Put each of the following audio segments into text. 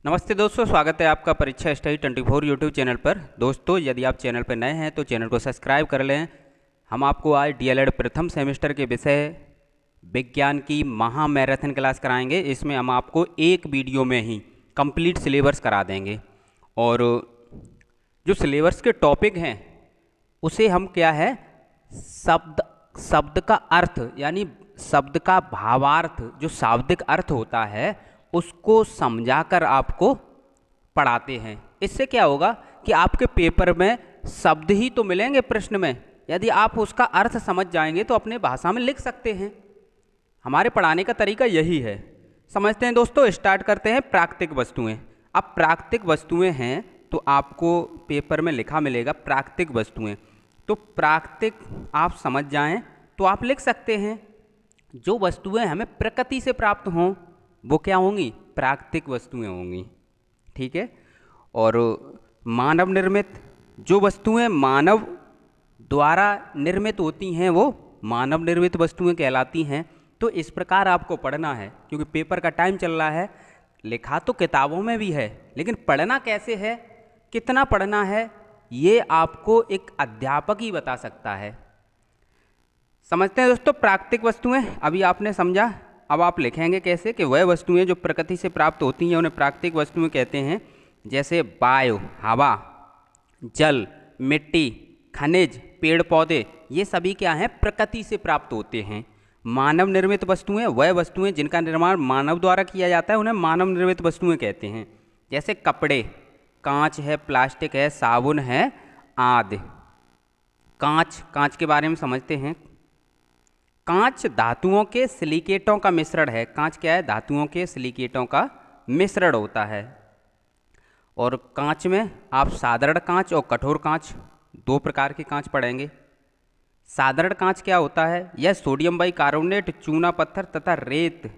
नमस्ते दोस्तों, स्वागत है आपका परीक्षा स्टडी 24 यूट्यूब चैनल पर। दोस्तों, यदि आप चैनल पर नए हैं तो चैनल को सब्सक्राइब कर लें। हम आपको आज डीएलएड प्रथम सेमेस्टर के विषय विज्ञान की महा मैराथन क्लास कराएंगे। इसमें हम आपको एक वीडियो में ही कंप्लीट सिलेबस करा देंगे और जो सिलेबस के टॉपिक हैं उसे हम क्या है, शब्द शब्द का अर्थ यानी शब्द का भावार्थ, जो शाब्दिक अर्थ होता है उसको समझाकर आपको पढ़ाते हैं। इससे क्या होगा कि आपके पेपर में शब्द ही तो मिलेंगे प्रश्न में, यदि आप उसका अर्थ समझ जाएंगे तो अपने भाषा में लिख सकते हैं। हमारे पढ़ाने का तरीका यही है। समझते हैं दोस्तों, स्टार्ट करते हैं। प्राकृतिक वस्तुएं। अब प्राकृतिक वस्तुएं हैं तो आपको पेपर में लिखा मिलेगा प्राकृतिक वस्तुएं। तो प्राकृतिक आप समझ जाएं तो आप लिख सकते हैं। जो वस्तुएं हमें प्रकृति से प्राप्त हों वो क्या होंगी, प्राकृतिक वस्तुएं होंगी। ठीक है। और मानव निर्मित, जो वस्तुएं मानव द्वारा निर्मित होती हैं वो मानव निर्मित वस्तुएं कहलाती हैं। तो इस प्रकार आपको पढ़ना है, क्योंकि पेपर का टाइम चल रहा है। लिखा तो किताबों में भी है, लेकिन पढ़ना कैसे है, कितना पढ़ना है, ये आपको एक अध्यापक ही बता सकता है। समझते हैं दोस्तों, प्राकृतिक वस्तुएं अभी आपने समझा। अब आप लिखेंगे कैसे कि वह वस्तुएं जो प्रकृति से प्राप्त होती हैं उन्हें प्राकृतिक वस्तुएं कहते हैं। जैसे वायु, हवा, जल, मिट्टी, खनिज, पेड़ पौधे, ये सभी क्या हैं, प्रकृति से प्राप्त होते हैं। मानव निर्मित वस्तुएं वह वस्तुएं जिनका निर्माण मानव द्वारा किया जाता है उन्हें मानव निर्मित वस्तुएं कहते हैं। जैसे कपड़े, कांच है, प्लास्टिक है, साबुन है आदि। कांच के बारे में समझते हैं। कांच धातुओं के सिलिकेटों का मिश्रण है। कांच क्या है, धातुओं के सिलिकेटों का मिश्रण होता है। और कांच में आप साधारण कांच और कठोर कांच, दो प्रकार के कांच पढ़ेंगे। साधारण कांच क्या होता है, यह सोडियम बाइकार्बोनेट, चूना पत्थर तथा रेत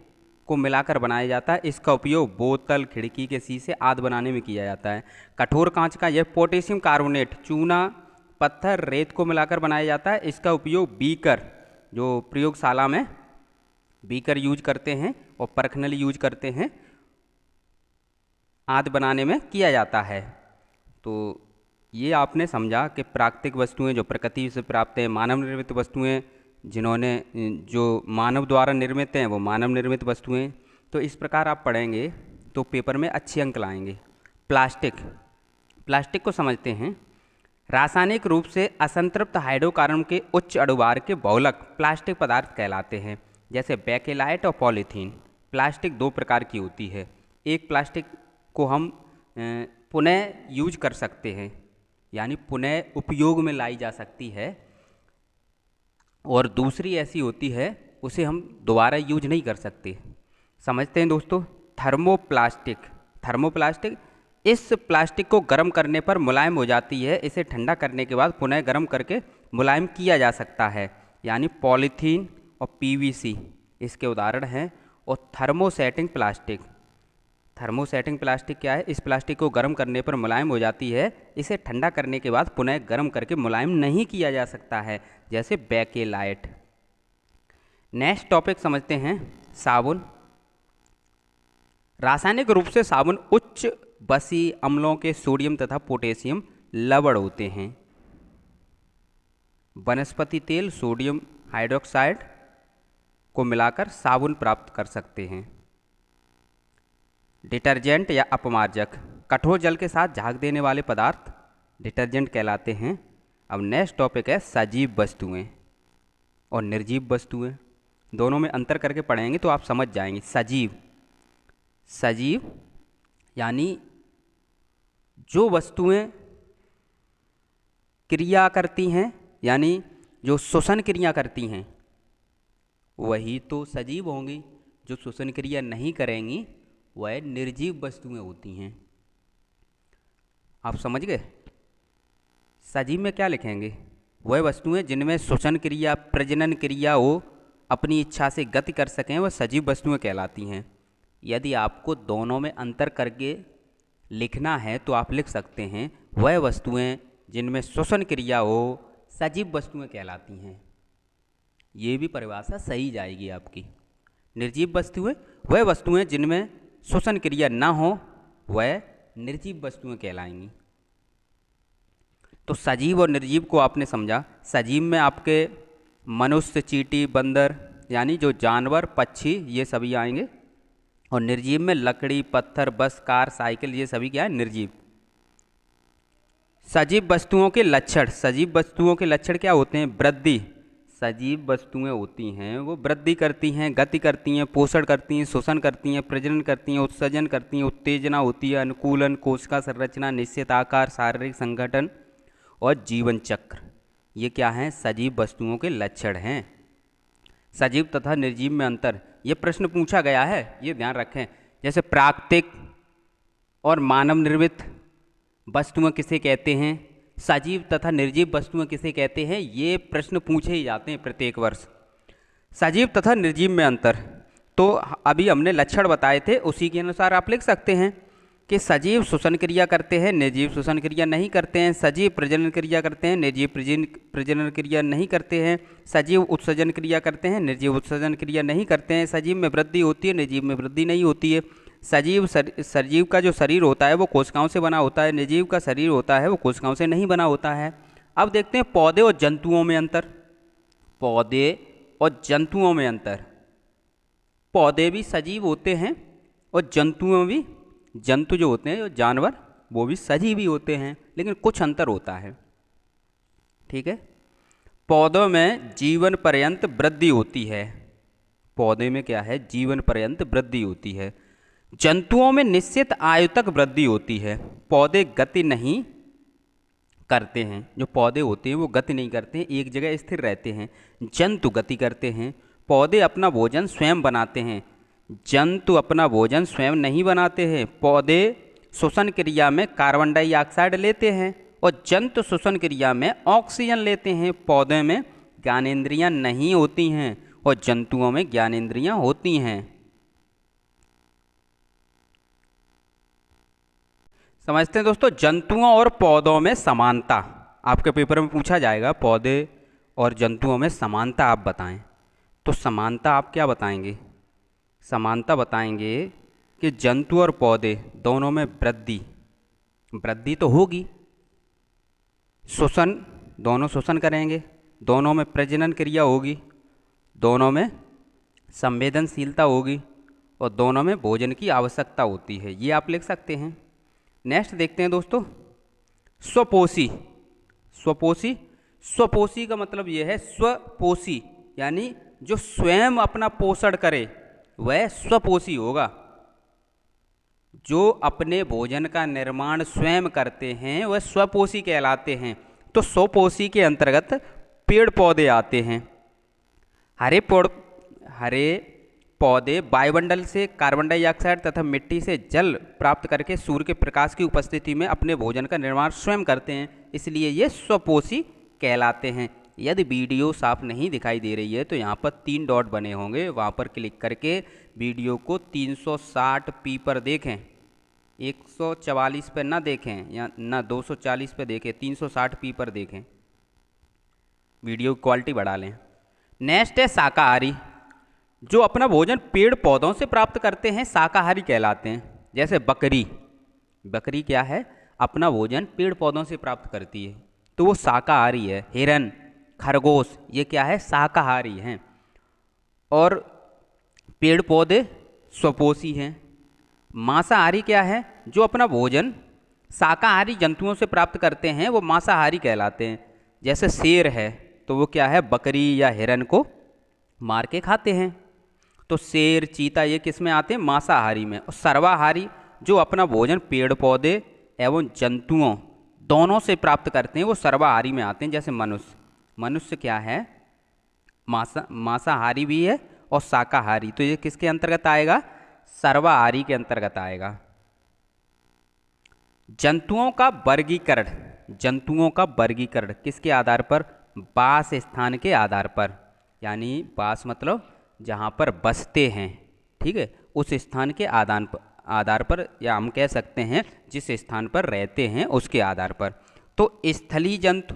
को मिलाकर बनाया जाता है। इसका उपयोग बोतल, खिड़की के शीशे आदि बनाने में किया जाता है। कठोर कांच का यह पोटेशियम कार्बोनेट, चूना पत्थर, रेत को मिलाकर बनाया जाता है। इसका उपयोग बीकर, जो प्रयोगशाला में बीकर यूज करते हैं और परखनली यूज करते हैं, आदि बनाने में किया जाता है। तो ये आपने समझा कि प्राकृतिक वस्तुएं जो प्रकृति से प्राप्त हैं, मानव निर्मित वस्तुएं जिन्होंने जो मानव द्वारा निर्मित हैं वो मानव निर्मित वस्तुएं। तो इस प्रकार आप पढ़ेंगे तो पेपर में अच्छे अंक लाएंगे। प्लास्टिक को समझते हैं। रासायनिक रूप से असंतृप्त हाइड्रोकार्बन के उच्च अणुभार के बहुलक प्लास्टिक पदार्थ कहलाते हैं। जैसे बेकेलाइट और पॉलीथीन। प्लास्टिक दो प्रकार की होती है। एक प्लास्टिक को हम पुनः यूज कर सकते हैं, यानी पुनः उपयोग में लाई जा सकती है, और दूसरी ऐसी होती है उसे हम दोबारा यूज नहीं कर सकते। समझते हैं दोस्तों। थर्मोप्लास्टिक इस प्लास्टिक को गर्म करने पर मुलायम हो जाती है। इसे ठंडा करने के बाद पुनः गर्म करके मुलायम किया जा सकता है, यानी पॉलीथीन और पीवीसी इसके उदाहरण हैं। और थर्मोसेटिंग प्लास्टिक क्या है, इस प्लास्टिक को गर्म करने पर मुलायम हो जाती है। इसे ठंडा करने के बाद पुनः गर्म करके मुलायम नहीं किया जा सकता है, जैसे बेकेलाइट। नेक्स्ट टॉपिक समझते हैं, साबुन। रासायनिक रूप से साबुन उच्च बसी अम्लों के सोडियम तथा पोटेशियम लवण होते हैं। वनस्पति तेल, सोडियम हाइड्रोक्साइड को मिलाकर साबुन प्राप्त कर सकते हैं। डिटर्जेंट या अपमार्जक, कठोर जल के साथ झाग देने वाले पदार्थ डिटर्जेंट कहलाते हैं। अब नेक्स्ट टॉपिक है सजीव वस्तुएं और निर्जीव वस्तुएं। दोनों में अंतर करके पढ़ेंगे तो आप समझ जाएंगे। सजीव यानी जो वस्तुएं क्रिया करती हैं, यानी जो श्वसन क्रिया करती हैं वही तो सजीव होंगी। जो श्वसन क्रिया नहीं करेंगी वह निर्जीव वस्तुएं होती हैं। आप समझ गए। सजीव में क्या लिखेंगे, वह वस्तुएं जिनमें श्वसन क्रिया, प्रजनन क्रिया हो, अपनी इच्छा से गति कर सकें, वह सजीव वस्तुएं कहलाती हैं। यदि आपको दोनों में अंतर करके लिखना है तो आप लिख सकते हैं, वह वस्तुएं जिनमें श्वसन क्रिया हो सजीव वस्तुएं कहलाती हैं। ये भी परिभाषा सही जाएगी आपकी। निर्जीव वस्तुएं वह वस्तुएं जिनमें श्वसन क्रिया न हो वह निर्जीव वस्तुएं कहलाएंगी। तो सजीव और निर्जीव को आपने समझा। सजीव में आपके मनुष्य, चींटी, बंदर यानी जो जानवर, पक्षी, ये सभी आएंगे। और निर्जीव में लकड़ी, पत्थर, बस, कार, साइकिल, ये सभी क्या है, निर्जीव। सजीव वस्तुओं के लक्षण। सजीव वस्तुओं के लक्षण क्या होते हैं? वृद्धि। सजीव वस्तुएं होती हैं वो वृद्धि करती हैं, गति करती हैं, पोषण करती हैं, शोषण करती हैं, प्रजनन करती हैं, उत्सर्जन करती हैं, उत्तेजना होती है, अनुकूलन, कोशिका संरचना, निश्चित आकार, शारीरिक संगठन और जीवन चक्र। ये क्या हैं? सजीव वस्तुओं के लक्षण हैं। सजीव तथा निर्जीव में अंतर, ये प्रश्न पूछा गया है, ये ध्यान रखें। जैसे प्राकृतिक और मानव निर्मित वस्तुएं किसे कहते हैं, सजीव तथा निर्जीव वस्तुएं किसे कहते हैं, ये प्रश्न पूछे ही जाते हैं प्रत्येक वर्ष। सजीव तथा निर्जीव में अंतर, तो अभी हमने लक्षण बताए थे, उसी के अनुसार आप लिख सकते हैं कि सजीव श्वसन क्रिया करते हैं, निर्जीव श्वसन क्रिया नहीं करते हैं। सजीव प्रजनन क्रिया करते हैं, निर्जीव प्रजनन क्रिया नहीं करते हैं। सजीव उत्सर्जन क्रिया करते हैं, निर्जीव उत्सर्जन क्रिया नहीं करते हैं। सजीव में वृद्धि होती है, निर्जीव में वृद्धि नहीं होती है। सजीव का जो शरीर होता है वो कोशिकाओं से बना होता है, निर्जीव का शरीर होता है वो कोशिकाओं से नहीं बना होता है। अब देखते हैं पौधे और जंतुओं में अंतर। पौधे और जंतुओं में अंतर। पौधे भी सजीव होते हैं और जंतुओं भी, जंतु जो होते हैं जानवर, वो भी सजीव ही होते हैं, लेकिन कुछ अंतर होता है। ठीक है। पौधों में जीवन पर्यंत वृद्धि होती है। पौधे में क्या है? जीवन पर्यंत वृद्धि होती है। जंतुओं में निश्चित आयु तक वृद्धि होती है। पौधे गति नहीं करते हैं। जो पौधे होते हैं वो गति नहीं करते हैं, एक जगह स्थिर रहते हैं। जंतु गति करते हैं। पौधे अपना भोजन स्वयं बनाते हैं, जंतु अपना भोजन स्वयं नहीं बनाते हैं। पौधे श्वसन क्रिया में कार्बन डाइऑक्साइड लेते हैं और जंतु श्वसन क्रिया में ऑक्सीजन लेते हैं। पौधे में ज्ञानेंद्रियां नहीं होती हैं और जंतुओं में ज्ञानेंद्रियां होती हैं। समझते हैं दोस्तों। जंतुओं और पौधों में समानता आपके पेपर में पूछा जाएगा। पौधे और जंतुओं में समानता आप बताएं। तो समानता आप क्या बताएंगे? समानता बताएंगे कि जंतु और पौधे दोनों में वृद्धि तो होगी, श्वसन, दोनों श्वसन करेंगे, दोनों में प्रजनन क्रिया होगी, दोनों में संवेदनशीलता होगी और दोनों में भोजन की आवश्यकता होती है। ये आप लिख सकते हैं। नेक्स्ट देखते हैं दोस्तों, स्वपोषी। स्वपोषी, स्वपोषी का मतलब ये है स्वपोषी, यानी जो स्वयं अपना पोषण करे वह स्वपोषी होगा। जो अपने भोजन का निर्माण स्वयं करते हैं वह स्वपोषी कहलाते हैं। तो स्वपोषी के अंतर्गत पेड़ पौधे आते हैं। हरे पौधे वायुमंडल से कार्बन डाइऑक्साइड तथा मिट्टी से जल प्राप्त करके सूर्य के प्रकाश की उपस्थिति में अपने भोजन का निर्माण स्वयं करते हैं, इसलिए ये स्वपोषी कहलाते हैं। यदि वीडियो साफ नहीं दिखाई दे रही है तो यहाँ पर 3 डॉट बने होंगे, वहाँ पर क्लिक करके वीडियो को 360p पर देखें, 144 पर ना देखें या ना 240 पर देखें, 360p पर देखें, वीडियो की क्वालिटी बढ़ा लें। नेक्स्ट है शाकाहारी। जो अपना भोजन पेड़ पौधों से प्राप्त करते हैं शाकाहारी कहलाते हैं। जैसे बकरी क्या है? अपना भोजन पेड़ पौधों से प्राप्त करती है, तो वो शाकाहारी है। हिरन, खरगोश, ये क्या है? शाकाहारी हैं। और पेड़ पौधे स्वपोषी हैं। मांसाहारी क्या है? जो अपना भोजन शाकाहारी जंतुओं से प्राप्त करते हैं वो मांसाहारी कहलाते हैं। जैसे शेर है तो वो क्या है? बकरी या हिरन को मार के खाते हैं। तो शेर, चीता ये किस में आते हैं? मांसाहारी में। और सर्वाहारी जो अपना भोजन पेड़ पौधे एवं जंतुओं दोनों से प्राप्त करते हैं वो सर्वाहारी में आते हैं। जैसे मनुष्य क्या है? मांसाहारी भी है और शाकाहारी, तो ये किसके अंतर्गत आएगा? सर्वाहारी के अंतर्गत आएगा। जंतुओं का वर्गीकरण किसके आधार पर? वास स्थान के आधार पर। यानी वास मतलब जहाँ पर बसते हैं, ठीक है, उस स्थान के आधार पर, या हम कह सकते हैं जिस स्थान पर रहते हैं उसके आधार पर। तो स्थलीय जंतु,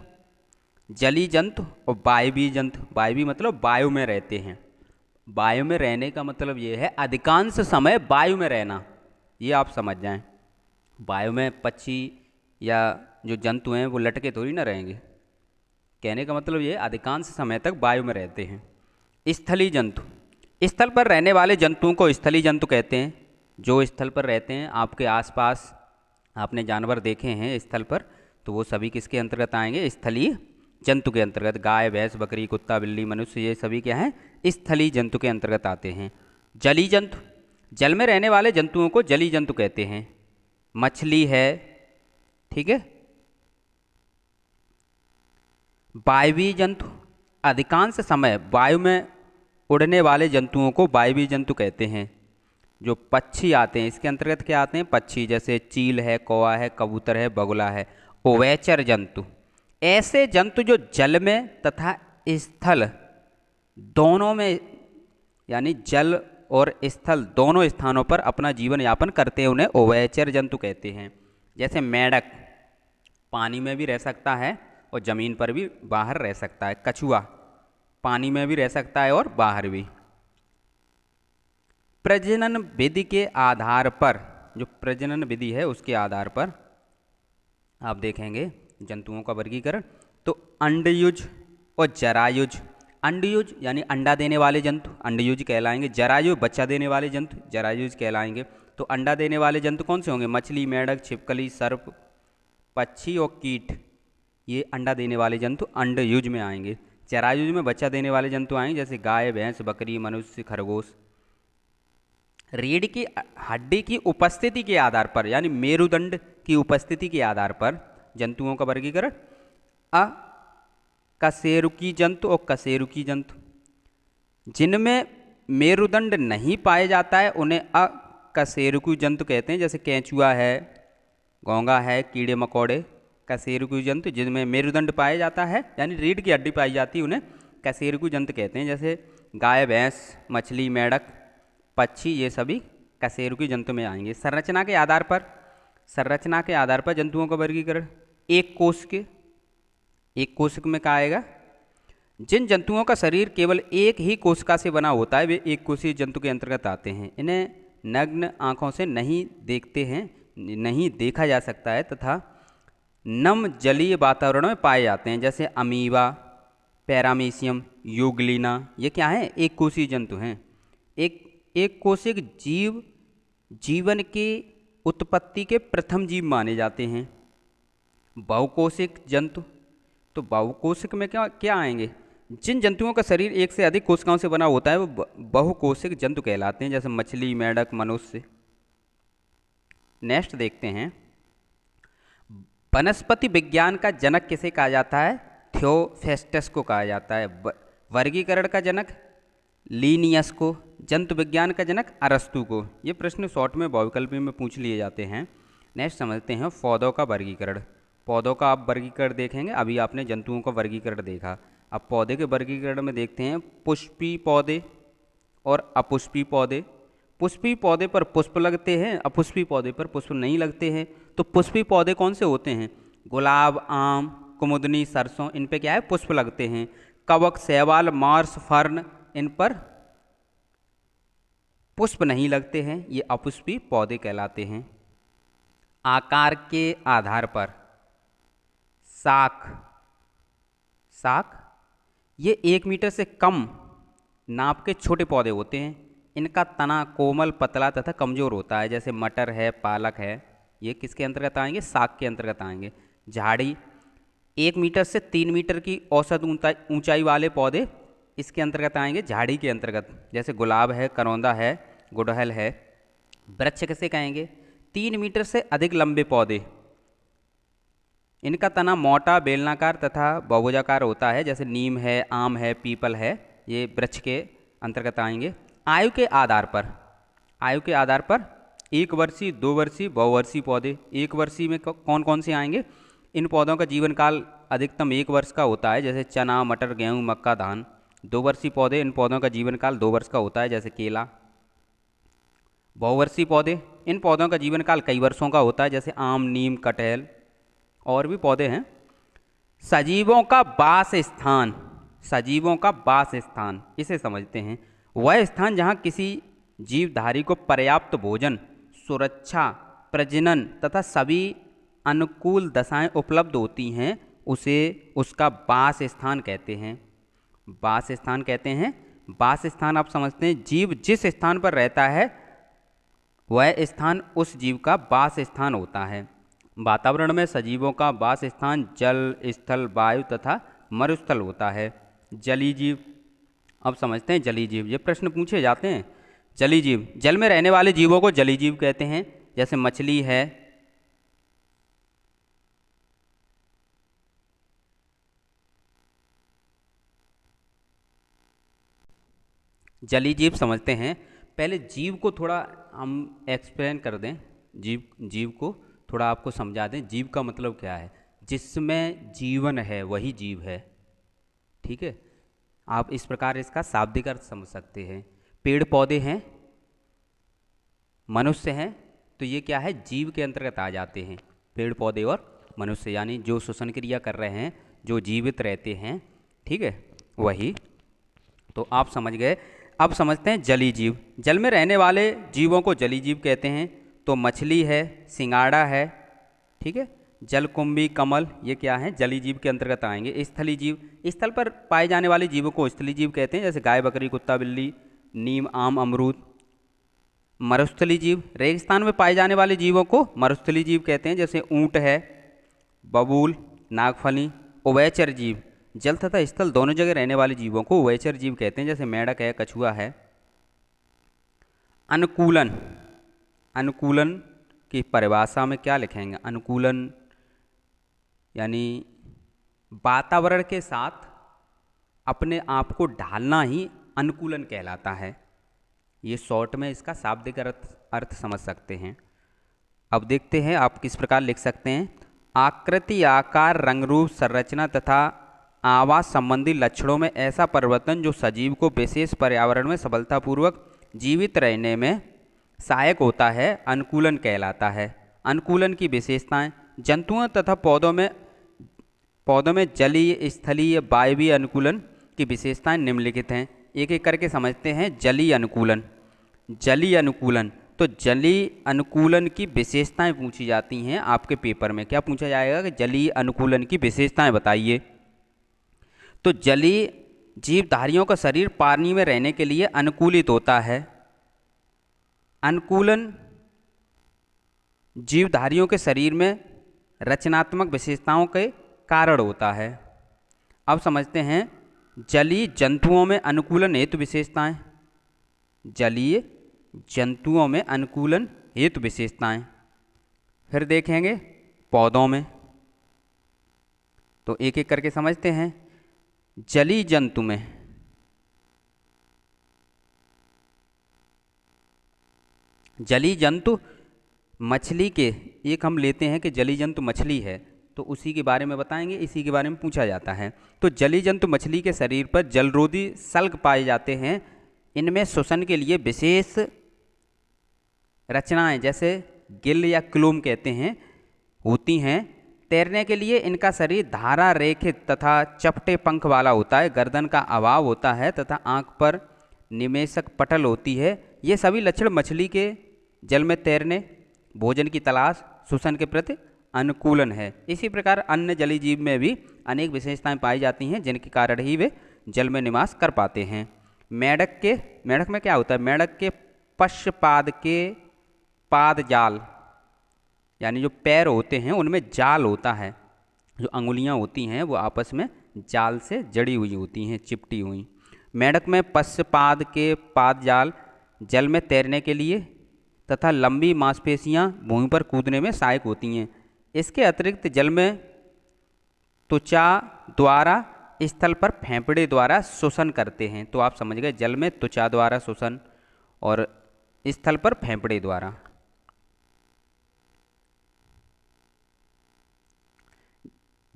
जलीय जंतु और वायवीय जंतु। वायवीय मतलब वायु में रहते हैं। वायु में रहने का मतलब ये है अधिकांश समय वायु में रहना, ये आप समझ जाएं। वायु में पक्षी या जो जंतु हैं वो लटके थोड़ी ना रहेंगे। कहने का मतलब ये अधिकांश समय तक वायु में रहते हैं। स्थलीय जंतु, स्थल पर रहने वाले जंतुओं को स्थलीय जंतु कहते हैं। जो स्थल पर रहते हैं, आपके आसपास आपने जानवर देखे हैं स्थल पर, तो वो सभी किसके अंतर्गत आएंगे? स्थलीय जंतु के अंतर्गत। गाय, भैंस, बकरी, कुत्ता, बिल्ली, मनुष्य, ये सभी क्या हैं? स्थलीय जंतु के अंतर्गत आते हैं। जलीय जंतु, जल में रहने वाले जंतुओं को जलीय जंतु कहते हैं। मछली है, ठीक है। वायवीय जंतु, अधिकांश समय वायु में उड़ने वाले जंतुओं को वायवीय जंतु कहते हैं। जो पक्षी आते हैं इसके अंतर्गत क्या आते हैं? पक्षी, जैसे चील है, कौवा है, कबूतर है, बगुला है। उभयचर जंतु, ऐसे जंतु जो जल में तथा स्थल दोनों में, यानी जल और स्थल दोनों स्थानों पर अपना जीवन यापन करते हैं, उन्हें उभयचर जंतु कहते हैं। जैसे मेंढक पानी में भी रह सकता है और ज़मीन पर भी बाहर रह सकता है। कछुआ पानी में भी रह सकता है और बाहर भी। प्रजनन विधि के आधार पर, जो प्रजनन विधि है उसके आधार पर आप देखेंगे जंतुओं का वर्गीकरण। तो अंडयुज और जरायुज, अंडयुज यानी अंडा देने वाले जंतु अंडयुज कहलाएंगे। जरायुज बच्चा देने वाले जंतु जरायुज कहलाएंगे। तो अंडा देने वाले जंतु कौन से होंगे? मछली, मेंढक, छिपकली, सर्प, पक्षी और कीट, ये अंडा देने वाले जंतु अंडयुज में आएंगे। जरायुज में बच्चा देने वाले जंतु आएंगे, जैसे गाय, भैंस, बकरी, मनुष्य, खरगोश। रीढ़ की हड्डी की उपस्थिति के आधार पर, यानी मेरुदंड की उपस्थिति के आधार पर जंतुओं का वर्गीकरण। अकशेरुकी जंतु और कशेरुकी जंतु, जिनमें मेरुदंड नहीं पाया जाता है उन्हें अकशेरुकी जंतु कहते हैं। जैसे केंचुआ है, घोंगा है, कीड़े मकोड़े। कशेरुकी जंतु जिनमें मेरुदंड पाया जाता है, यानी रीढ़ की हड्डी पाई जाती है, उन्हें कशेरुकी जंतु कहते हैं। जैसे गाय, भैंस, मछली, मेंढक, पक्षी, ये सभी कशेरुकी जंतु में आएंगे। संरचना के आधार पर, संरचना के आधार पर जंतुओं का वर्गीकरण। एक कोशिक में क्या आएगा? जिन जंतुओं का शरीर केवल एक ही कोशिका से बना होता है वे एक कोशीय जंतु के अंतर्गत आते हैं। इन्हें नग्न आँखों से नहीं देखते हैं, नहीं देखा जा सकता है तथा नम जलीय वातावरण में पाए जाते हैं। जैसे अमीबा, पैरामीशियम, यूग्लिना, ये क्या है? एक कोशीय जंतु हैं। एक कोशिक जीव जीवन की उत्पत्ति के प्रथम जीव माने जाते हैं। बहुकोशिक जंतु, तो बहुकोशिक में क्या आएंगे? जिन जंतुओं का शरीर एक से अधिक कोशिकाओं से बना होता है वो बहुकोशिक जंतु कहलाते हैं। जैसे मछली, मेंढक, मनुष्य। नेक्स्ट देखते हैं, वनस्पति विज्ञान का जनक किसे कहा जाता है? थियोफेस्टस को कहा जाता है। वर्गीकरण का जनक लीनियस को, जंतु विज्ञान का जनक अरस्तु को। ये प्रश्न शॉर्ट में बहुविकल्पी में पूछ लिए जाते हैं। नेक्स्ट समझते हैं पौधों का वर्गीकरण। पौधों का आप वर्गीकरण देखेंगे, अभी आपने जंतुओं का वर्गीकरण देखा। अब पौधे के वर्गीकरण में देखते हैं पुष्पी पौधे और अपुष्पी पौधे। पुष्पी पौधे पर पुष्प लगते हैं, अपुष्पी पौधे पर पुष्प नहीं लगते हैं। तो पुष्पी पौधे कौन से होते हैं? गुलाब, आम, कुमुदनी, सरसों, इन पे क्या है? पुष्प लगते हैं। कवक, शैवाल, मार्स, फर्न, इन पर पुष्प नहीं लगते हैं, ये अपुष्पी पौधे कहलाते हैं। आकार के आधार पर साख, ये 1 मीटर से कम नाप के छोटे पौधे होते हैं। इनका तना कोमल, पतला तथा कमजोर होता है। जैसे मटर है, पालक है, ये किसके अंतर्गत आएंगे? साख के अंतर्गत आएंगे। झाड़ी, 1 मीटर से 3 मीटर की औसत ऊंचाई वाले पौधे इसके अंतर्गत आएंगे, झाड़ी के अंतर्गत। जैसे गुलाब है, करौंदा है, गुड़हल है। वृक्ष किसे कहेंगे? 3 मीटर से अधिक लंबे पौधे, इनका तना मोटा, बेलनाकार तथा बहुभुजाकार होता है। जैसे नीम है, आम है, पीपल है, ये वृक्ष के अंतर्गत आएंगे। आयु के आधार पर, 1 वर्षीय, 2 वर्षीय, बहुवर्षीय पौधे। 1 वर्षीय में कौन कौन से आएंगे? इन पौधों का जीवन काल अधिकतम 1 वर्ष का होता है। जैसे चना, मटर, गेहूँ, मक्का, धान। 2 वर्षीय पौधे, इन पौधों का जीवन काल 2 वर्ष का होता है। जैसे केला। बहुवर्षीय पौधे, इन पौधों का जीवन काल कई वर्षों का होता है। जैसे आम, नीम, कटहल, और भी पौधे हैं। सजीवों का वास स्थान, इसे समझते हैं। वह स्थान जहाँ किसी जीवधारी को पर्याप्त भोजन, सुरक्षा प्रजनन तथा सभी अनुकूल दशाएं उपलब्ध होती हैं उसे उसका वास स्थान कहते हैं। वास स्थान कहते हैं। वास स्थान आप समझते हैं, जीव जिस स्थान पर रहता है वह स्थान उस जीव का वास स्थान होता है। वातावरण में सजीवों का वास स्थान जल, स्थल, वायु तथा मरुस्थल होता है। जलीय जीव, अब समझते हैं जलीय जीव। ये प्रश्न पूछे जाते हैं। जलीय जीव, जल में रहने वाले जीवों को जलीय जीव कहते हैं। जैसे मछली है, जलीय जीव समझते हैं। पहले जीव को थोड़ा हम एक्सप्लेन कर दें। जीव को थोड़ा आपको समझा दें। जीव का मतलब क्या है? जिसमें जीवन है वही जीव है। ठीक है, आप इस प्रकार इसका शाब्दिक अर्थ समझ सकते हैं। पेड़ पौधे हैं, मनुष्य हैं, तो ये क्या है? जीव के अंतर्गत आ जाते हैं। पेड़ पौधे और मनुष्य, यानी जो श्वसन क्रिया कर रहे हैं, जो जीवित रहते हैं, ठीक है, वही। तो आप समझ गए। अब समझते हैं जलीय जीव। जल में रहने वाले जीवों को जलीय जीव कहते हैं। तो मछली है, सिंगाड़ा है, ठीक है, जलकुंभी, कमल, ये क्या है? जलीय जीव के अंतर्गत आएंगे। स्थलीय जीव, स्थल पर पाए जाने वाले जीवों को स्थलीय जीव कहते हैं। जैसे गाय, बकरी, कुत्ता, बिल्ली, नीम, आम, अमरूद। मरुस्थलीय जीव, रेगिस्तान में पाए जाने वाले जीवों को मरुस्थलीय जीव कहते हैं। जैसे ऊंट है, बबूल, नागफनी। उभयचर जीव, जल तथा स्थल दोनों जगह रहने वाले जीवों को उभयचर जीव कहते हैं। जैसे मेंढक है, कछुआ है। अनुकूलन, अनुकूलन की परिभाषा में क्या लिखेंगे? अनुकूलन यानी वातावरण के साथ अपने आप को ढालना ही अनुकूलन कहलाता है। ये शॉर्ट में इसका शाब्दिक अर्थ समझ सकते हैं। अब देखते हैं आप किस प्रकार लिख सकते हैं। आकृति, आकार, रंग रूप, संरचना तथा आवास संबंधी लक्षणों में ऐसा परिवर्तन जो सजीव को विशेष पर्यावरण में सफलतापूर्वक जीवित रहने में सहायक होता है, अनुकूलन कहलाता है। अनुकूलन की विशेषताएं। जंतुओं तथा पौधों में जलीय, स्थलीय, वायवीय अनुकूलन की विशेषताएं निम्नलिखित हैं। एक एक करके समझते हैं। जलीय अनुकूलन, जलीय अनुकूलन, तो जलीय अनुकूलन की विशेषताएं पूछी जाती हैं आपके पेपर में। क्या पूछा जाएगा कि जलीय अनुकूलन की विशेषताएं बताइए। तो जलीय जीवधारियों का शरीर पानी में रहने के लिए अनुकूलित होता है। अनुकूलन जीवधारियों के शरीर में रचनात्मक विशेषताओं के कारण होता है। अब समझते हैं जलीय जंतुओं में अनुकूलन हेतु विशेषताएं। जलीय जंतुओं में अनुकूलन हेतु विशेषताएं। फिर देखेंगे पौधों में, तो एक एक करके समझते हैं। जलीय जंतु में जलीय जंतु मछली के, एक हम लेते हैं कि जलीय जंतु मछली है, तो उसी के बारे में बताएंगे, इसी के बारे में पूछा जाता है। तो जलीय जंतु मछली के शरीर पर जलरोधी सल्क पाए जाते हैं। इनमें श्वसन के लिए विशेष रचनाएं, जैसे गिल या क्लोम कहते हैं, होती हैं। तैरने के लिए इनका शरीर धारा रेखित तथा चपटे पंख वाला होता है। गर्दन का अभाव होता है तथा आंख पर निमेषक पटल होती है। ये सभी लक्षण मछली के जल में तैरने, भोजन की तलाश, श्वसन के प्रति अनुकूलन है। इसी प्रकार अन्य जलीय जीव में भी अनेक विशेषताएं पाई जाती हैं जिनके कारण ही वे जल में निवास कर पाते हैं। मेंढक में क्या होता है? मेंढक के पश्चपाद के पाद जाल, यानी जो पैर होते हैं उनमें जाल होता है। जो अंगुलियां होती हैं वो आपस में जाल से जड़ी हुई होती हैं, चिपटी हुई। मेंढक में पश्चपाद के पाद जाल जल में तैरने के लिए तथा लंबी मांसपेशियां भूमि पर कूदने में सहायक होती हैं। इसके अतिरिक्त जल में त्वचा द्वारा, स्थल पर फेफड़े द्वारा श्वसन करते हैं। तो आप समझ गए, जल में त्वचा द्वारा श्वसन और स्थल पर फेफड़े द्वारा।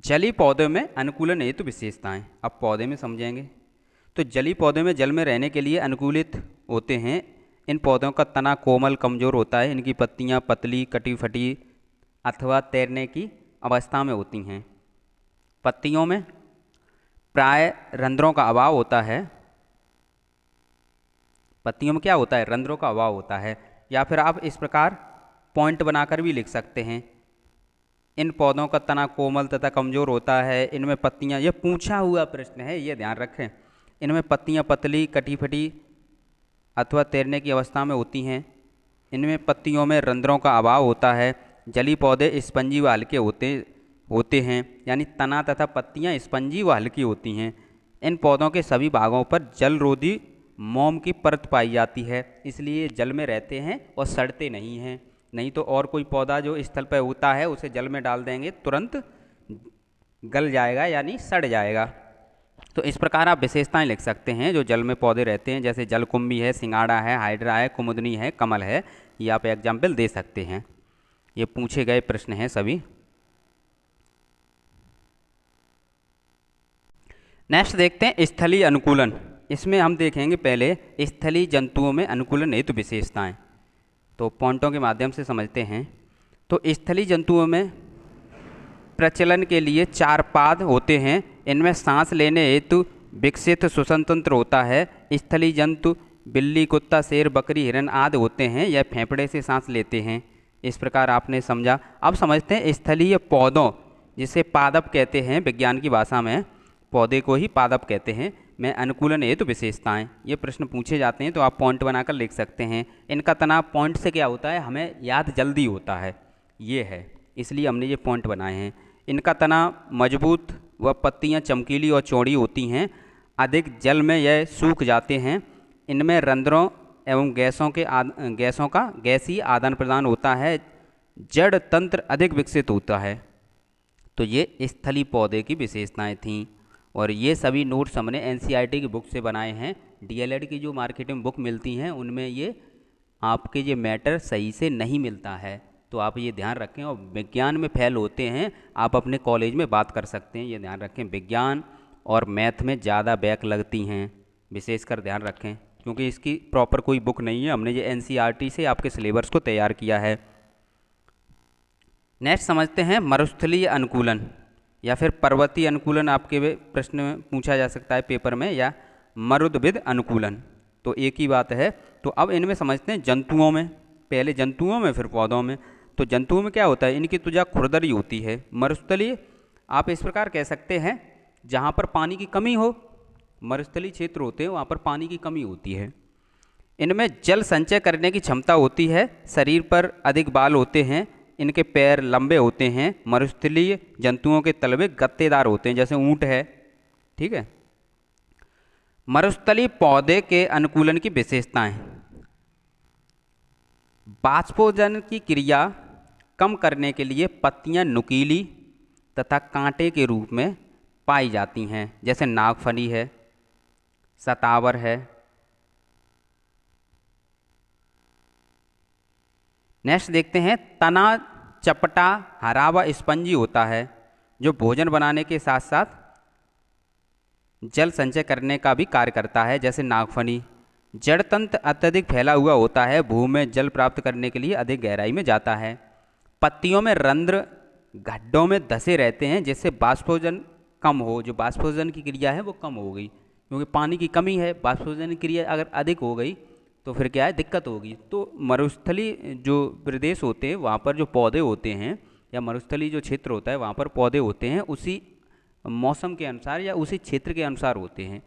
जलीय पौधे में अनुकूलन हेतु विशेषताएं, अब पौधे में समझेंगे। तो जलीय पौधे में जल में रहने के लिए अनुकूलित होते हैं। इन पौधों का तना कोमल कमजोर होता है। इनकी पत्तियां पतली, कटी फटी अथवा तैरने की अवस्था में होती हैं। पत्तियों में प्राय रंध्रों का अभाव होता है। पत्तियों में क्या होता है? रंध्रों का अभाव होता है। या फिर आप इस प्रकार पॉइंट बनाकर भी लिख सकते हैं। इन पौधों का तना कोमल तथा कमज़ोर होता है, इनमें पत्तियां, ये पूछा हुआ प्रश्न है, ये ध्यान रखें। इनमें पत्तियां पतली कटी फटी अथवा तैरने की अवस्था में होती हैं। इनमें पत्तियों में रंध्रों का अभाव होता है। जली पौधे स्पंजी व हल्के होते हैं, यानी तना तथा पत्तियां स्पंजी व हल्की होती हैं। इन पौधों के सभी भागों पर जलरोधी मोम की परत पाई जाती है, इसलिए जल में रहते हैं और सड़ते नहीं हैं। नहीं तो और कोई पौधा जो स्थल पर होता है उसे जल में डाल देंगे तुरंत गल जाएगा यानी सड़ जाएगा। तो इस प्रकार आप विशेषताएं लिख सकते हैं जो जल में पौधे रहते हैं, जैसे जलकुंभी है, सिंगाड़ा है, हाइड्रा है, कुमुदनी है, कमल है। ये आप एग्जाम्पल दे सकते हैं। ये पूछे गए प्रश्न हैं सभी। नेक्स्ट देखते हैं स्थलीय अनुकूलन। इसमें हम देखेंगे पहले स्थलीय जंतुओं में अनुकूलन हेतु विशेषताएं। तो पॉइंटों के माध्यम से समझते हैं। तो स्थलीय जंतुओं में प्रचलन के लिए 4 पाद होते हैं। इनमें सांस लेने हेतु विकसित श्वसन तंत्र होता है। स्थलीय जंतु बिल्ली, कुत्ता, शेर, बकरी, हिरन आदि होते हैं, यह फेफड़े से सांस लेते हैं। इस प्रकार आपने समझा। अब समझते हैं स्थलीय पौधों, जिसे पादप कहते हैं विज्ञान की भाषा में, पौधे को ही पादप कहते हैं, में अनुकूलन हेतु विशेषताएं। ये प्रश्न पूछे जाते हैं तो आप पॉइंट बनाकर लिख सकते हैं। इनका तना पॉइंट से क्या होता है, हमें याद जल्दी होता है, ये है, इसलिए हमने ये पॉइंट बनाए हैं। इनका तना मजबूत व पत्तियां चमकीली और चौड़ी होती हैं। अधिक जल में यह सूख जाते हैं। इनमें रंध्रों एवं गैसों का गैसीय आदान प्रदान होता है। जड़ तंत्र अधिक विकसित होता है। तो ये स्थलीय पौधे की विशेषताएं थीं और ये सभी नोट्स हमने एनसीईआरटी की बुक से बनाए हैं। डीएलएड की जो मार्केट में बुक मिलती हैं उनमें ये आपके ये मैटर सही से नहीं मिलता है, तो आप ये ध्यान रखें। और विज्ञान में फेल होते हैं आप अपने कॉलेज में बात कर सकते हैं, ये ध्यान रखें। विज्ञान और मैथ में ज़्यादा बैक लगती हैं, विशेषकर ध्यान रखें, क्योंकि इसकी प्रॉपर कोई बुक नहीं है। हमने ये एनसीईआरटी से आपके सिलेबस को तैयार किया है। नेक्स्ट समझते हैं मरुस्थलीय अनुकूलन या फिर पर्वतीय अनुकूलन। आपके प्रश्न में पूछा जा सकता है पेपर में, या मरुद्भिद अनुकूलन, तो एक ही बात है। तो अब इनमें समझते हैं जंतुओं में, पहले जंतुओं में फिर पौधों में। तो जंतुओं में क्या होता है, इनकी त्वचा खुरदरी होती है। मरुस्थलीय आप इस प्रकार कह सकते हैं जहाँ पर पानी की कमी हो, मरुस्थलीय क्षेत्र होते हैं वहाँ पर पानी की कमी होती है। इनमें जल संचय करने की क्षमता होती है। शरीर पर अधिक बाल होते हैं। इनके पैर लंबे होते हैं। मरुस्थलीय जंतुओं के तलवे गत्तेदार होते हैं, जैसे ऊंट है, ठीक है। मरुस्थलीय पौधे के अनुकूलन की विशेषताएं। बाष्पोजन की क्रिया कम करने के लिए पत्तियां नुकीली तथा कांटे के रूप में पाई जाती हैं, जैसे नागफनी है, सतावर है। नेक्स्ट देखते हैं तना चपटा, हरा व स्पंजी होता है, जो भोजन बनाने के साथ साथ जल संचय करने का भी कार्य करता है, जैसे नागफनी। जड़ तंत्र अत्यधिक फैला हुआ होता है, भूमि में जल प्राप्त करने के लिए अधिक गहराई में जाता है। पत्तियों में रंध्र गड्ढों में धसे रहते हैं, जिससे बाष्पोजन कम हो, जो बाष्पोजन की क्रिया है वो कम हो गई, क्योंकि पानी की कमी है। बाष्पोजन की क्रिया अगर अधिक हो गई तो फिर क्या है, दिक्कत होगी। तो मरुस्थलीय जो प्रदेश होते हैं वहाँ पर जो पौधे होते हैं, या मरुस्थलीय जो क्षेत्र होता है वहाँ पर पौधे होते हैं, उसी मौसम के अनुसार या उसी क्षेत्र के अनुसार होते हैं।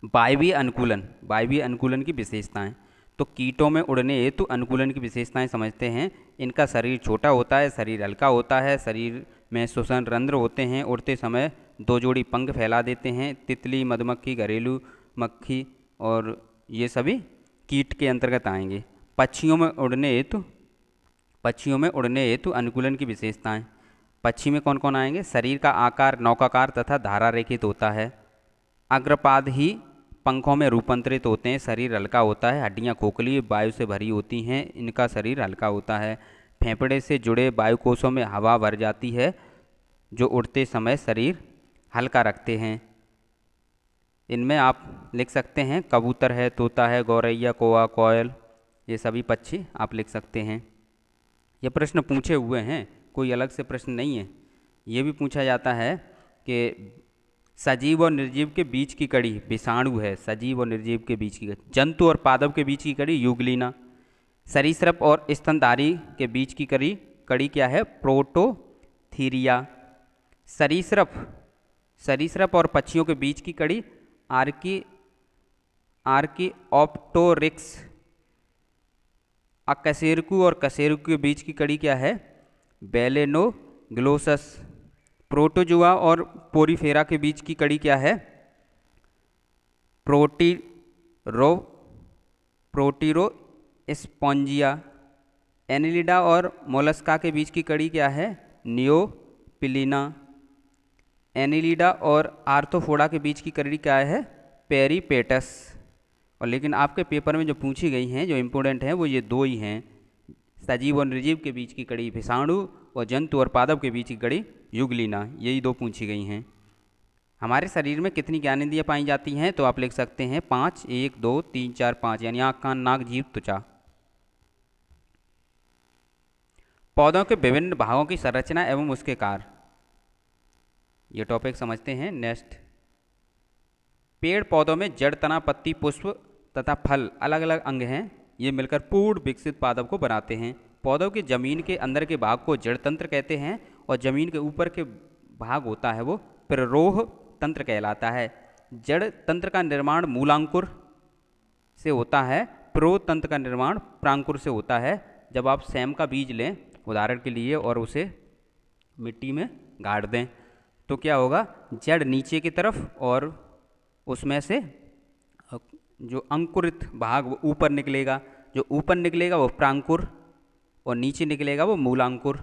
वायवीय अनुकूलन, वायवीय अनुकूलन की विशेषताएं। तो कीटों में उड़ने हेतु अनुकूलन की विशेषताएं समझते हैं। इनका शरीर छोटा होता है, शरीर हल्का होता है, शरीर में श्वसन रंध्र होते हैं, उड़ते समय 2 जोड़ी पंख फैला देते हैं। तितली, मधुमक्खी, घरेलू मक्खी और ये सभी कीट के अंतर्गत आएंगे। पक्षियों में उड़ने हेतु अनुकूलन की विशेषताएं। पक्षी में कौन कौन आएंगे, शरीर का आकार नौकाकार तथा धारा रेखित होता है। अग्रपाद ही पंखों में रूपांतरित होते हैं, शरीर हल्का होता है, हड्डियां खोखली वायु से भरी होती हैं, इनका शरीर हल्का होता है। फेफड़े से जुड़े वायुकोशों में हवा भर जाती है, जो उड़ते समय शरीर हल्का रखते हैं। इनमें आप लिख सकते हैं कबूतर है, तोता है, गौरैया, कौवा, कोयल, ये सभी पक्षी आप लिख सकते हैं। ये प्रश्न पूछे हुए हैं, कोई अलग से प्रश्न नहीं है। ये भी पूछा जाता है कि सजीव और निर्जीव के बीच की कड़ी विषाणु है, सजीव और निर्जीव के बीच की कड़ी। जंतु और पादप के बीच की कड़ी युगलीना। सरीसृप और स्तनधारी के बीच की कड़ी क्या है? प्रोटोथीरिया। सरीसृप और पक्षियों के बीच की कड़ी आर्कियोप्टेरिक्स। अकशेरुकी और कशेरुकी के बीच की कड़ी क्या है? बेलेनोग्लोसस। प्रोटोजुआ और पोरीफेरा के बीच की कड़ी क्या है? प्रोटीरोस्पोंजिया। एनिलिडा और मोलस्का के बीच की कड़ी क्या है? नियोपिलिना। एनिलिडा और आर्थ्रोपोडा के बीच की कड़ी क्या है? पेरीपेटस। और लेकिन आपके पेपर में जो पूछी गई हैं, जो इम्पोर्टेंट हैं, वो ये दो ही हैं। सजीव और निर्जीव के बीच की कड़ी विषाणु और जंतु और पादप के बीच की कड़ी युगलिना। यही दो पूछी गई हैं। हमारे शरीर में कितनी ज्ञानेंद्रियाँ पाई जाती हैं? तो आप लिख सकते हैं 5, 1, 2, 3, 4, 5, यानी आँख, कान, नाक, जीभ, त्वचा। पौधों के विभिन्न भागों की संरचना एवं उसके कार्य, ये टॉपिक समझते हैं। नेक्स्ट, पेड़ पौधों में जड़, तना, पत्ती, पुष्प तथा फल अलग अलग अंग हैं। ये मिलकर पूर्ण विकसित पादप को बनाते हैं। पौधों की जमीन के अंदर के भाग को जड़ तंत्र कहते हैं और जमीन के ऊपर के भाग होता है वो प्ररोह तंत्र कहलाता है। जड़ तंत्र का निर्माण मूलांकुर से होता है, प्रो तंत्र का निर्माण प्रांकुर से होता है। जब आप सेम का बीज लें उदाहरण के लिए और उसे मिट्टी में गाड़ दें तो क्या होगा? जड़ नीचे की तरफ और उसमें से जो अंकुरित भाग वो ऊपर निकलेगा। जो ऊपर निकलेगा वो प्रांकुर और नीचे निकलेगा वो मूलांकुर।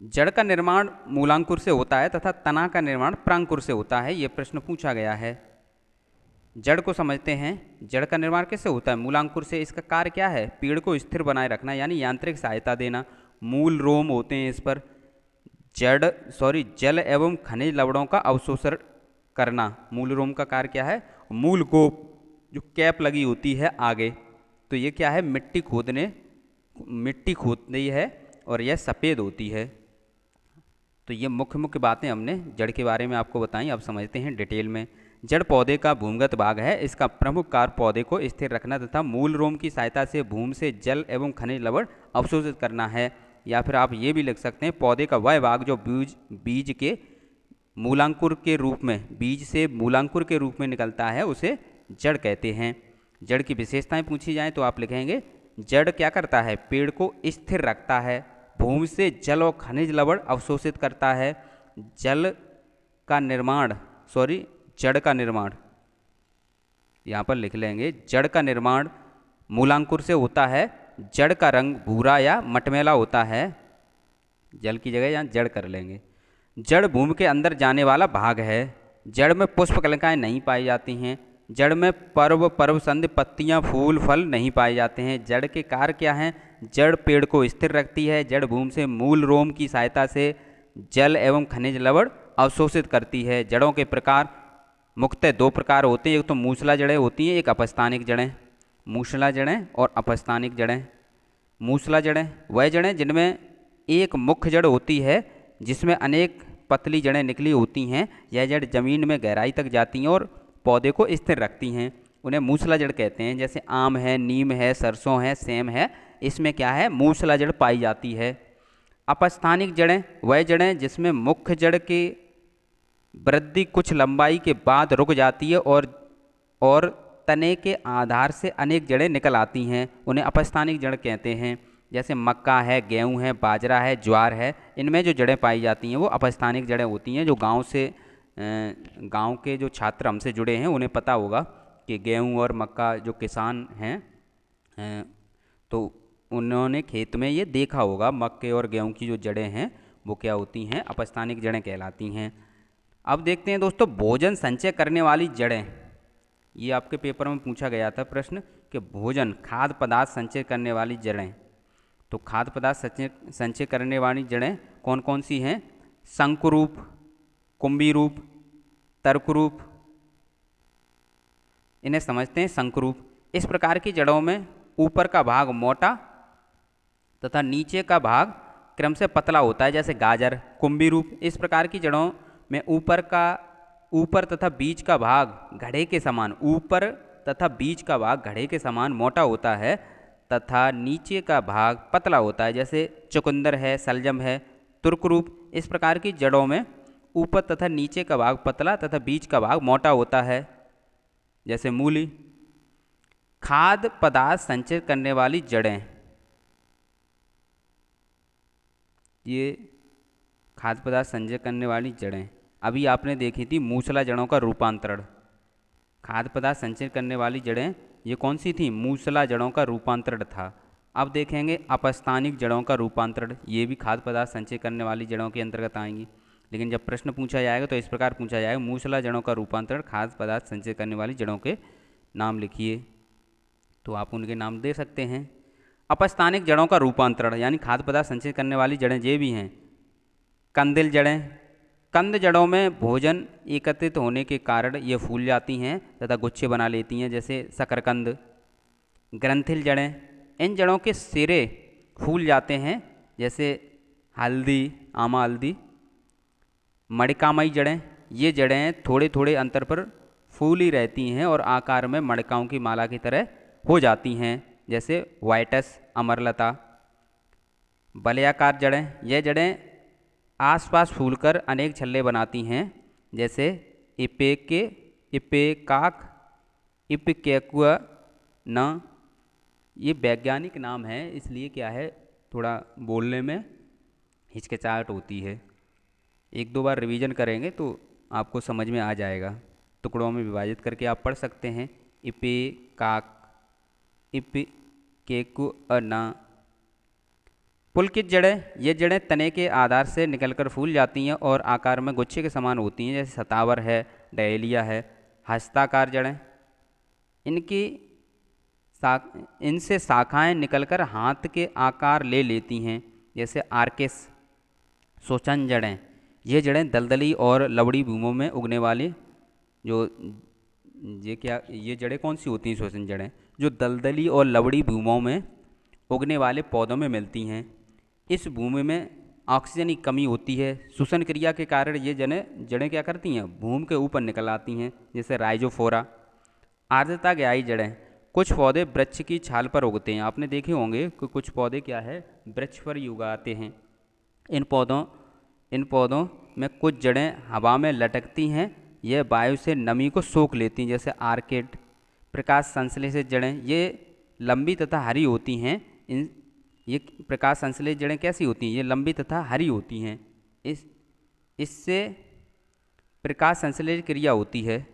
जड़ का निर्माण मूलांकुर से होता है तथा तना का निर्माण प्रांकुर से होता है। ये प्रश्न पूछा गया है। जड़ को समझते हैं। जड़ का निर्माण कैसे होता है? मूलांकुर से। इसका कार्य क्या है? पेड़ को स्थिर बनाए रखना, यानी यांत्रिक सहायता देना। मूल रोम होते हैं इस पर। जल एवं खनिज लवणों का अवशोषण करना। मूल रोम का कार्य क्या है? मूल गोप, जो कैप लगी होती है आगे, तो ये क्या है? मिट्टी खोदती है और यह सफ़ेद होती है। तो ये मुख्य बातें हमने जड़ के बारे में आपको बताई। अब समझते हैं डिटेल में। जड़ पौधे का भूमिगत भाग है। इसका प्रमुख कार्य पौधे को स्थिर रखना तथा मूल रोम की सहायता से भूमि से जल एवं खनिज लवण अवशोषित करना है। या फिर आप ये भी लिख सकते हैं, पौधे का वह भाग जो बीज के मूलांकुर के रूप में, बीज से मूलांकुर के रूप में निकलता है, उसे जड़ कहते हैं। जड़ की विशेषताएं पूछी जाएं तो आप लिखेंगे, जड़ क्या करता है? पेड़ को स्थिर रखता है, भूमि से जल और खनिज लवण अवशोषित करता है। जड़ का निर्माण यहाँ पर लिख लेंगे, जड़ का निर्माण मूलांकुर से होता है। जड़ का रंग भूरा या मटमैला होता है। जल की जगह यहाँ जड़ कर लेंगे। जड़ भूमि के अंदर जाने वाला भाग है। जड़ में पुष्प कलिकाएँ नहीं पाई जाती हैं। जड़ में पर्वसंध, पत्तियाँ, फूल, फल नहीं पाए जाते हैं। जड़ के कार्य क्या हैं? जड़ पेड़ को स्थिर रखती है। जड़ भूमि से मूल रोम की सहायता से जल एवं खनिज लवण अवशोषित करती है। जड़ों के प्रकार मुख्यतः दो प्रकार होते हैं। एक तो मूसला जड़ें होती हैं, एक अपस्थानिक जड़ें। मूसला जड़ें और अपस्थानिक जड़ें। मूसला जड़ें वह जड़ें जिनमें एक मुख्य जड़ होती है जिसमें अनेक पतली जड़ें निकली होती हैं। यह जड़ जमीन में गहराई तक जाती हैं और पौधे को स्थिर रखती हैं। उन्हें मूसला जड़ कहते हैं। जैसे आम है, नीम है, सरसों है, सेम है, इसमें क्या है? मूसला जड़ पाई जाती है। अपस्थानिक जड़ें वह जड़ें जिसमें मुख्य जड़ की वृद्धि कुछ लंबाई के बाद रुक जाती है और तने के आधार से अनेक जड़ें निकल आती हैं। उन्हें अपस्थानिक जड़ कहते हैं। जैसे मक्का है, गेहूं है, बाजरा है, ज्वार है, इनमें जो जड़ें पाई जाती हैं वो अपस्थानिक जड़ें होती हैं। जो गांव के जो छात्र हमसे जुड़े हैं उन्हें पता होगा कि गेहूं और मक्का जो किसान हैं तो उन्होंने खेत में ये देखा होगा, मक्के और गेहूं की जो जड़ें हैं वो क्या होती हैं? अपस्थानिक जड़ें कहलाती हैं। अब देखते हैं दोस्तों, भोजन संचय करने वाली जड़ें। ये आपके पेपर में पूछा गया था प्रश्न कि भोजन, खाद्य पदार्थ संचय करने वाली जड़ें। तो खाद्य पदार्थ संचय करने वाली जड़ें कौन कौन सी हैं? शंकुरूप, कुंभीरूप, तर्करूप। इन्हें समझते हैं शंकुरूप। इस प्रकार की जड़ों में ऊपर का भाग मोटा तथा नीचे का भाग क्रम से पतला होता है, जैसे गाजर। कुंभीरूप इस प्रकार की जड़ों में ऊपर तथा बीच का भाग घड़े के समान ऊपर तथा बीच का भाग घड़े के समान मोटा होता है तथा नीचे का भाग पतला होता है, जैसे चुकंदर है, सलजम है, तुर्करूप। इस प्रकार की जड़ों में ऊपर तथा नीचे का भाग पतला तथा बीच का भाग मोटा होता है, जैसे मूली। खाद्य पदार्थ संचित करने वाली जड़ें, ये खाद्य पदार्थ संचय करने वाली जड़ें अभी आपने देखी थी मूसला जड़ों का रूपांतरण। खाद्य पदार्थ संचय करने वाली जड़ें ये कौन सी थी? मूसला जड़ों का रूपांतरण था। अब देखेंगे अपस्थानिक जड़ों का रूपांतरण, ये भी खाद्य पदार्थ संचय करने वाली जड़ों के अंतर्गत आएंगी। लेकिन जब प्रश्न पूछा जाएगा तो इस प्रकार पूछा जाएगा, मूसला जड़ों का रूपांतरण, खाद्य पदार्थ संचय करने वाली जड़ों के नाम लिखिए। तो आप उनके नाम दे सकते हैं। अपस्थानिक जड़ों का रूपांतरण यानी खाद्य पदार्थ संचय करने वाली जड़ें ये भी हैं। कंदिल जड़ें, कंद जड़ों में भोजन एकत्रित होने के कारण ये फूल जाती हैं तथा गुच्छे बना लेती हैं, जैसे शकरकंद। ग्रंथिल जड़ें, इन जड़ों के सिरे फूल जाते हैं, जैसे हल्दी, आमा हल्दी। मणिकामयी जड़ें, ये जड़ें थोड़े थोड़े अंतर पर फूली रहती हैं और आकार में मणिकाओं की माला की तरह हो जाती हैं, जैसे वाइटस, अमरलता। वलयाकार जड़ें, ये जड़ें आसपास फूलकर अनेक छल्ले बनाती हैं, जैसे इपेके, इपेकाक, इपिकेकुआ न। ये वैज्ञानिक नाम है, इसलिए क्या है थोड़ा बोलने में हिचकिचाहट होती है। एक दो बार रिवीजन करेंगे तो आपको समझ में आ जाएगा। टुकड़ों में विभाजित करके आप पढ़ सकते हैं। इपेकाक, इपिकेकुआ न। पुलकित जड़ें, ये जड़ें तने के आधार से निकलकर फूल जाती हैं और आकार में गुच्छे के समान होती हैं, जैसे सतावर है, डहेलिया है। हस्ताकार जड़ें, इनसे शाखाएं निकलकर हाथ के आकार ले लेती हैं, जैसे आर्किस। सोचन जड़ें, ये जड़ें दलदली और लवड़ी भूमों में उगने वाली ये जड़ें कौन सी होती हैं? शोषण जड़ें जो दलदली और लवड़ी भूमों में उगने वाले पौधों में मिलती हैं। इस भूमि में ऑक्सीजन की कमी होती है, श्वसन क्रिया के कारण ये जड़ें क्या करती हैं? भूमि के ऊपर निकल आती हैं, जैसे राइजोफोरा। आर्द्रता ग्याही जड़ें, कुछ पौधे वृक्ष की छाल पर उगते हैं। आपने देखे होंगे कि कुछ पौधे क्या है वृक्ष पर ही उगाते हैं। इन पौधों में कुछ जड़ें हवा में लटकती हैं, यह वायु से नमी को सोख लेती हैं, जैसे आर्किड। प्रकाश संश्लेषित जड़ें, ये लंबी तथा हरी होती हैं। ये प्रकाश संश्लेषित जड़ें कैसी होती हैं? ये लंबी तथा हरी होती हैं। इससे प्रकाश संश्लेषण क्रिया होती है,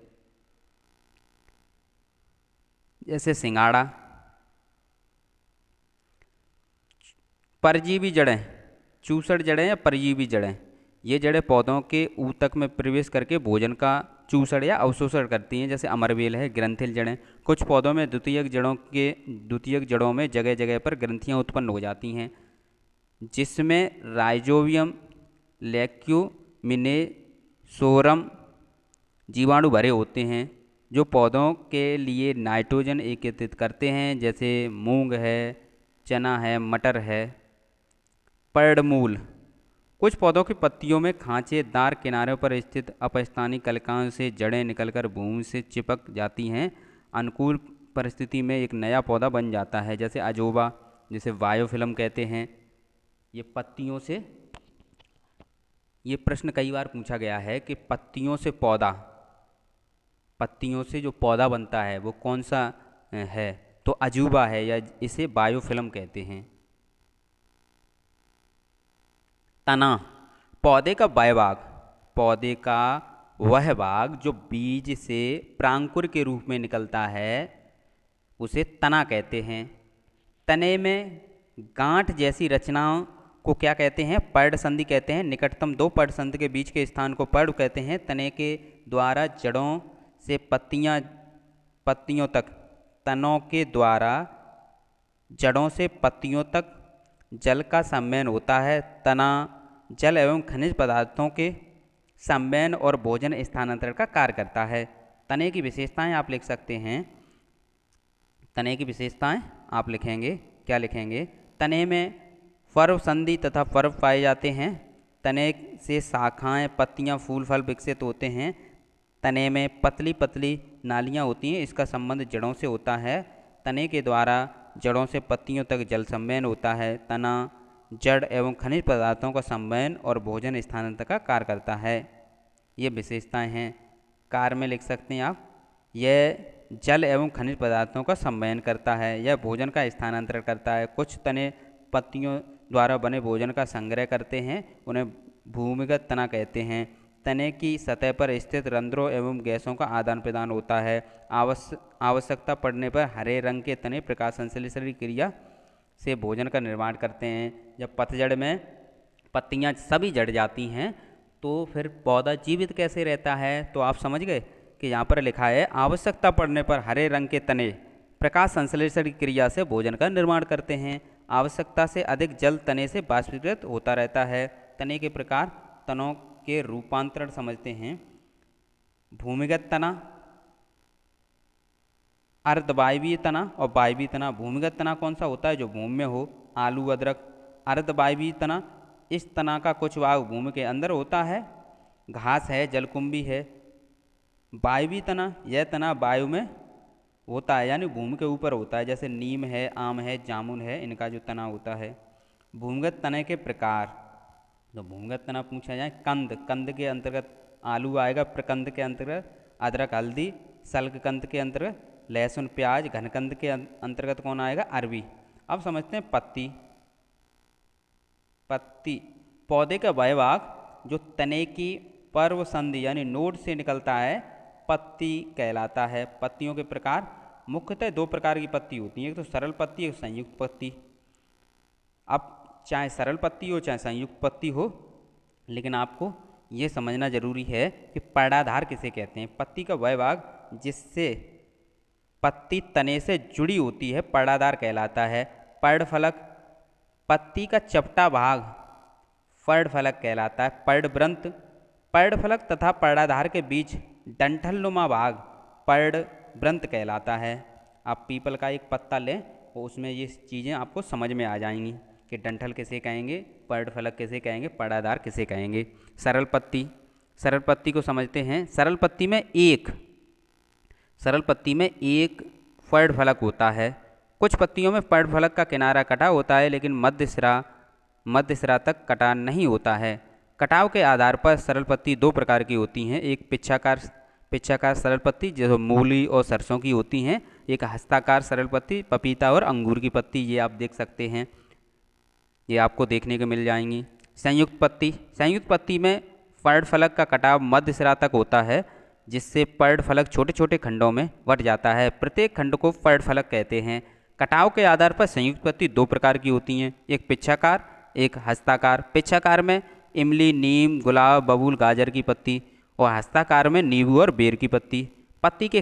जैसे सिंगाड़ा। परजीवी जड़ें, चूसड़ जड़ें या परजीवी जड़ें, ये जड़ें पौधों के ऊतक में प्रवेश करके भोजन का चूसड़ या अवशोषण करती हैं, जैसे अमरवेल है। ग्रंथिल जड़ें, कुछ पौधों में द्वितीयक जड़ों में जगह जगह पर ग्रंथियां उत्पन्न हो जाती हैं, जिसमें राइजोबियम, लेक्यूमिनेसोरम जीवाणु भरे होते हैं, जो पौधों के लिए नाइट्रोजन एकत्रित करते हैं, जैसे मूंग है, चना है, मटर है। पर्णमूल, कुछ पौधों की पत्तियों में खांचेदार किनारों पर स्थित अपस्थानिक कलिकाओं से जड़ें निकलकर भूमि से चिपक जाती हैं। अनुकूल परिस्थिति में एक नया पौधा बन जाता है, जैसे अजोबा, जिसे बायोफिल्म कहते हैं। ये पत्तियों से, ये प्रश्न कई बार पूछा गया है कि पत्तियों से जो पौधा बनता है वो कौन सा है? तो अजूबा है, या इसे बायोफिल्म कहते हैं। तना, पौधे का वह भाग जो बीज से प्रांकुर के रूप में निकलता है उसे तना कहते हैं। तने में गांठ जैसी रचनाओं को क्या कहते हैं? पर्णसंधि कहते हैं। निकटतम दो पर्णसंधि के बीच के स्थान को पर्ण कहते हैं। तने के द्वारा जड़ों से पत्तियों तक, तनों के द्वारा जड़ों से पत्तियों तक जल का संवहन होता है। तना जल एवं खनिज पदार्थों के संवहन और भोजन स्थानांतरण का कार्य करता है। तने की विशेषताएं आप लिख सकते हैं। तने की विशेषताएं आप लिखेंगे, क्या लिखेंगे? तने में पर्व संधि तथा पर्व पाए जाते हैं। तने से शाखाएं, पत्तियां, फूल, फल विकसित होते हैं। तने में पतली पतली नालियाँ होती हैं, इसका संबंध जड़ों से होता है। तने के द्वारा जड़ों से पत्तियों तक जल संवहन होता है। तना जड़ एवं खनिज पदार्थों का संवहन और भोजन स्थानांतरण का कार्य करता है। ये विशेषताएं हैं। कार्य में लिख सकते हैं आप, यह जल एवं खनिज पदार्थों का संवहन करता है, यह भोजन का स्थानांतरण करता है। कुछ तने पत्तियों द्वारा बने भोजन का संग्रह करते हैं, उन्हें भूमिगत तना कहते हैं। तने की सतह पर स्थित रंध्रों एवं गैसों का आदान प्रदान होता है। आवश्यकता पड़ने पर हरे रंग के तने प्रकाश संश्लेषण की क्रिया से भोजन का निर्माण करते हैं। जब पतझड़ में पत्तियां सभी झड़ जाती हैं तो फिर पौधा जीवित कैसे रहता है, तो आप समझ गए कि यहाँ पर लिखा है आवश्यकता पड़ने पर हरे रंग के तने प्रकाश संश्लेषण की क्रिया से भोजन का निर्माण करते हैं। आवश्यकता से अधिक जल तने से बाष्पीकृत होता रहता है। तने के प्रकार, तनों के रूपांतरण समझते हैं। भूमिगत तना, अर्धवायवीय तना और वायवीय तना। भूमिगत तना कौन सा होता है, जो भूमि में हो, आलू, अदरक। अर्धवायवीय तना, इस तना का कुछ भाग भूमि के अंदर होता है, घास है, जलकुंभी है। वायवीय तना, यह तना वायु में होता है, यानी भूमि के ऊपर होता है, जैसे नीम है, आम है, जामुन है, इनका जो तना होता है। भूमिगत तने के प्रकार, तो भूमिगत तना पूछा जाए, कंद, कंद के अंतर्गत आलू आएगा, प्रकंद के अंतर्गत अदरक, हल्दी। सल्क कंद के अंतर्गत लहसुन, प्याज। घनकंद के अंतर्गत कौन आएगा, अरबी। अब समझते हैं पत्ती। पत्ती पौधे का वह भाग जो तने की पर्व संधि यानी नोड से निकलता है, पत्ती कहलाता है। पत्तियों के प्रकार, मुख्यतः दो प्रकार की पत्ती होती हैं, एक तो सरल पत्ती, एक संयुक्त पत्ती। अब चाहे सरल पत्ती हो चाहे संयुक्त पत्ती हो, लेकिन आपको ये समझना जरूरी है कि पर्णाधार किसे कहते हैं। पत्ती का वह भाग जिससे पत्ती तने से जुड़ी होती है पर्णाधार कहलाता है। पर्णफलक, पत्ती का चपटा भाग पर्णफलक कहलाता है। पर्णवृंत, पर्णफलक तथा पर्णाधार के बीच डंठलनुमा भाग पर्णवृंत कहलाता है। आप पीपल का एक पत्ता लें और उसमें ये चीज़ें आपको समझ में आ जाएंगी कि डंठल किसे कहेंगे, पर्णफलक किसे कहेंगे, पर्णाधार किसे कहेंगे। सरल पत्ती, सरल पत्ती को समझते हैं। सरल पत्ती में एक पर्णफलक होता है। कुछ पत्तियों में पर्णफलक का किनारा कटा होता है, लेकिन मध्य सिरा तक कटा नहीं होता है। कटाव के आधार पर सरल पत्ती दो प्रकार की होती हैं, एक पिच्छाकार सरल पत्ती जो मूली और सरसों की होती हैं, एक हस्ताकार सरल पत्ती पपीता और अंगूर की पत्ती, ये आप देख सकते हैं, ये आपको देखने को मिल जाएंगी। संयुक्त पत्ती में पर्णफलक का कटाव मध्य सिरा तक होता है, जिससे पर्णफलक छोटे छोटे खंडों में बंट जाता है। प्रत्येक खंड को पर्णफलक कहते हैं। कटाव के आधार पर संयुक्त पत्ती दो प्रकार की होती हैं, एक पिच्छाकार, एक हस्ताकार। पिच्छाकार में इमली, नीम, गुलाब, बबूल, गाजर की पत्ती, और हस्ताकार में नींबू और बेर की पत्ती। पत्ती के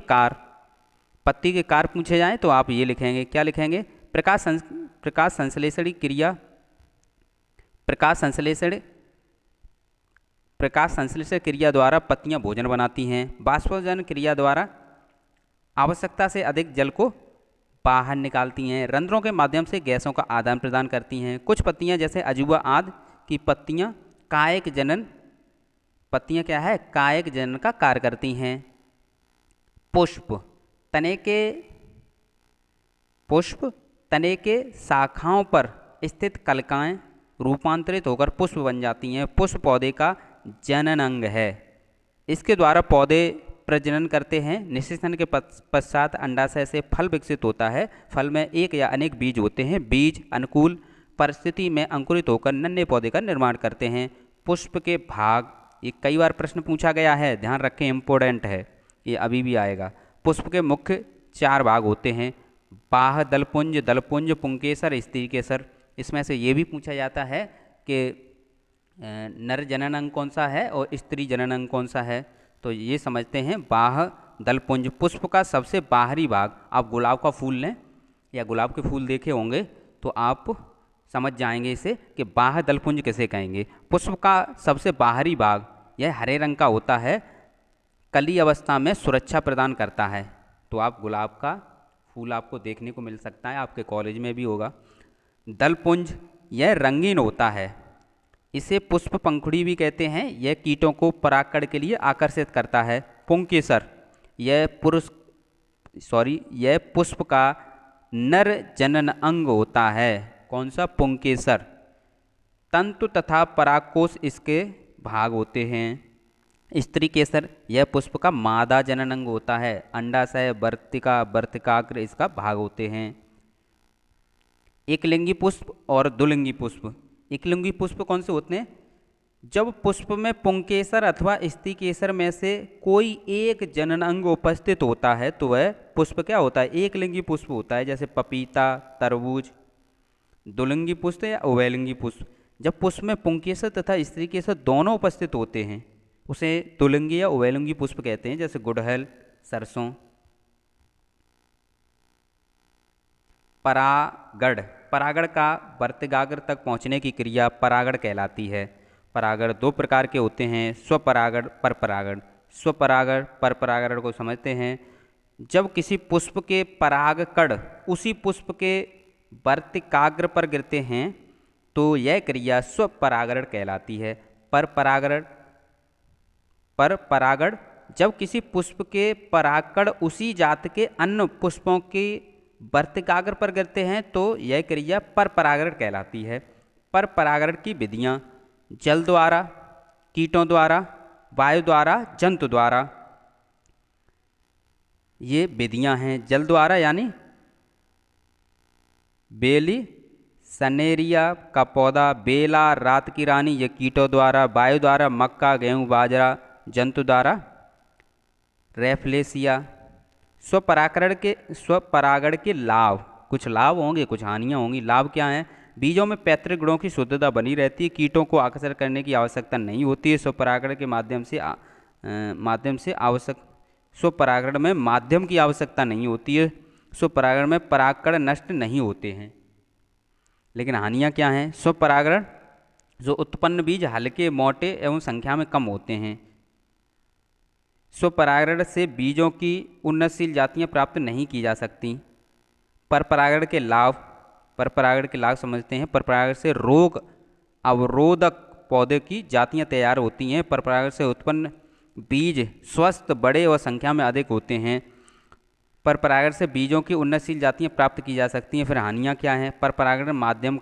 कार पूछे जाएं तो आप ये लिखेंगे, क्या लिखेंगे, प्रकाश संश्लेषण क्रिया द्वारा पत्तियां भोजन बनाती हैं। बाष्पोत्सर्जन क्रिया द्वारा आवश्यकता से अधिक जल को बाहर निकालती हैं। रंध्रों के माध्यम से गैसों का आदान प्रदान करती हैं। कुछ पत्तियां जैसे अजूबा आदि की पत्तियां कायिक जनन का कार्य करती हैं। पुष्प, तने के शाखाओं पर स्थित कलिकाएं रूपांतरित होकर पुष्प बन जाती हैं। पुष्प पौधे का जनन अंग है। इसके द्वारा पौधे प्रजनन करते हैं। निषेचन के पश्चात अंडाशय से फल विकसित होता है। फल में एक या अनेक बीज होते हैं। बीज अनुकूल परिस्थिति में अंकुरित होकर नन्हे पौधे का निर्माण करते हैं। पुष्प के भाग, ये कई बार प्रश्न पूछा गया है, ध्यान रखें, इम्पोर्टेंट है, ये अभी भी आएगा। पुष्प के मुख्य चार भाग होते हैं, बाह्य दलपुंज, पुंकेसर, स्त्रीकेसर। इसमें से ये भी पूछा जाता है कि नर जनन अंग कौन सा है और स्त्री जनन अंग कौन सा है, तो ये समझते हैं। बाह्य दलपुंज, पुष्प का सबसे बाहरी भाग। आप गुलाब का फूल लें या गुलाब के फूल देखे होंगे तो आप समझ जाएंगे इसे कि बाह्य दलपुंज किसे कहेंगे। पुष्प का सबसे बाहरी भाग यह हरे रंग का होता है, कली अवस्था में सुरक्षा प्रदान करता है। तो आप गुलाब का फूल आपको देखने को मिल सकता है, आपके कॉलेज में भी होगा। दलपुंज यह रंगीन होता है, इसे पुष्प पंखुड़ी भी कहते हैं। यह कीटों को परागकण के लिए आकर्षित करता है। पुंकेसर, यह पुष्प का नर जनन अंग होता है। कौन सा? पुंकेसर। तंतु तथा परागकोश इसके भाग होते हैं। स्त्री केसर, यह पुष्प का मादा जनन अंग होता है। अंडाशय, वर्तिका, वर्तिकाग्र इसका भाग होते हैं। एकलिंगी पुष्प और द्विलिंगी पुष्प। एकलिंगी पुष्प कौन से होते हैं? जब पुष्प में पुंकेसर अथवा स्त्री केसर में से कोई एक जनन अंग उपस्थित होता है तो वह पुष्प क्या होता है? एकलिंगी पुष्प होता है, जैसे पपीता, तरबूज। द्विलिंगी पुष्प या उभयलिंगी पुष्प, जब पुष्प में पुंकेसर तथा स्त्री केसर दोनों उपस्थित होते हैं उसे द्विलिंगी या उभयलिंगी पुष्प कहते हैं, जैसे गुड़हल, सरसों। परागण, परागण का वर्तिकाग्र तक पहुंचने की क्रिया परागण कहलाती है। परागण दो प्रकार के होते हैं, स्वपरागण, परपरागण। स्वपरागण, परपरागण को समझते हैं। जब किसी पुष्प के परागकण उसी पुष्प के वर्तिकाग्र पर गिरते हैं तो यह क्रिया स्वपरागण कहलाती है। परपरागण, जब किसी पुष्प के परागकण उसी जात के अन्य पुष्पों के वर्तिकाग्र पर गिरते हैं तो यह क्रिया परपरागण कहलाती है। परपरागण की विधियाँ: जल द्वारा, कीटों द्वारा, वायु द्वारा, जंतु द्वारा। ये विधियाँ हैं। जल द्वारा यानी बेली, सनेरिया का पौधा, बेला, रात की रानी, ये कीटों द्वारा। वायु द्वारा मक्का, गेहूँ, बाजरा। जंतु द्वारा रेफ्लेसिया। स्वपरागण के लाभ, कुछ लाभ होंगे, कुछ हानियाँ होंगी। लाभ क्या हैं? बीजों में पैतृक गुणों की शुद्धता बनी रहती है, कीटों को आकर्षण करने की आवश्यकता नहीं होती है। स्वपरागण के माध्यम से स्वपरागण में माध्यम की आवश्यकता नहीं होती है। स्वपरागण में परागकण नष्ट नहीं होते हैं। लेकिन हानियाँ क्या हैं? स्वपरागण जो उत्पन्न बीज हल्के, मोटे एवं संख्या में कम होते हैं। स्वपरागण से बीजों की उन्नतशील जातियाँ प्राप्त नहीं की जा सकती। परपरागण के लाभ, परपरागण के लाभ समझते हैं। परपरागण से रोग अवरोधक पौधे की जातियाँ तैयार होती हैं। परपरागण से उत्पन्न बीज स्वस्थ, बड़े और संख्या में अधिक होते हैं। परपरागण से बीजों की उन्नतशील जातियाँ प्राप्त की जा सकती हैं। फिर हानियाँ क्या हैं? परपरागण माध्यम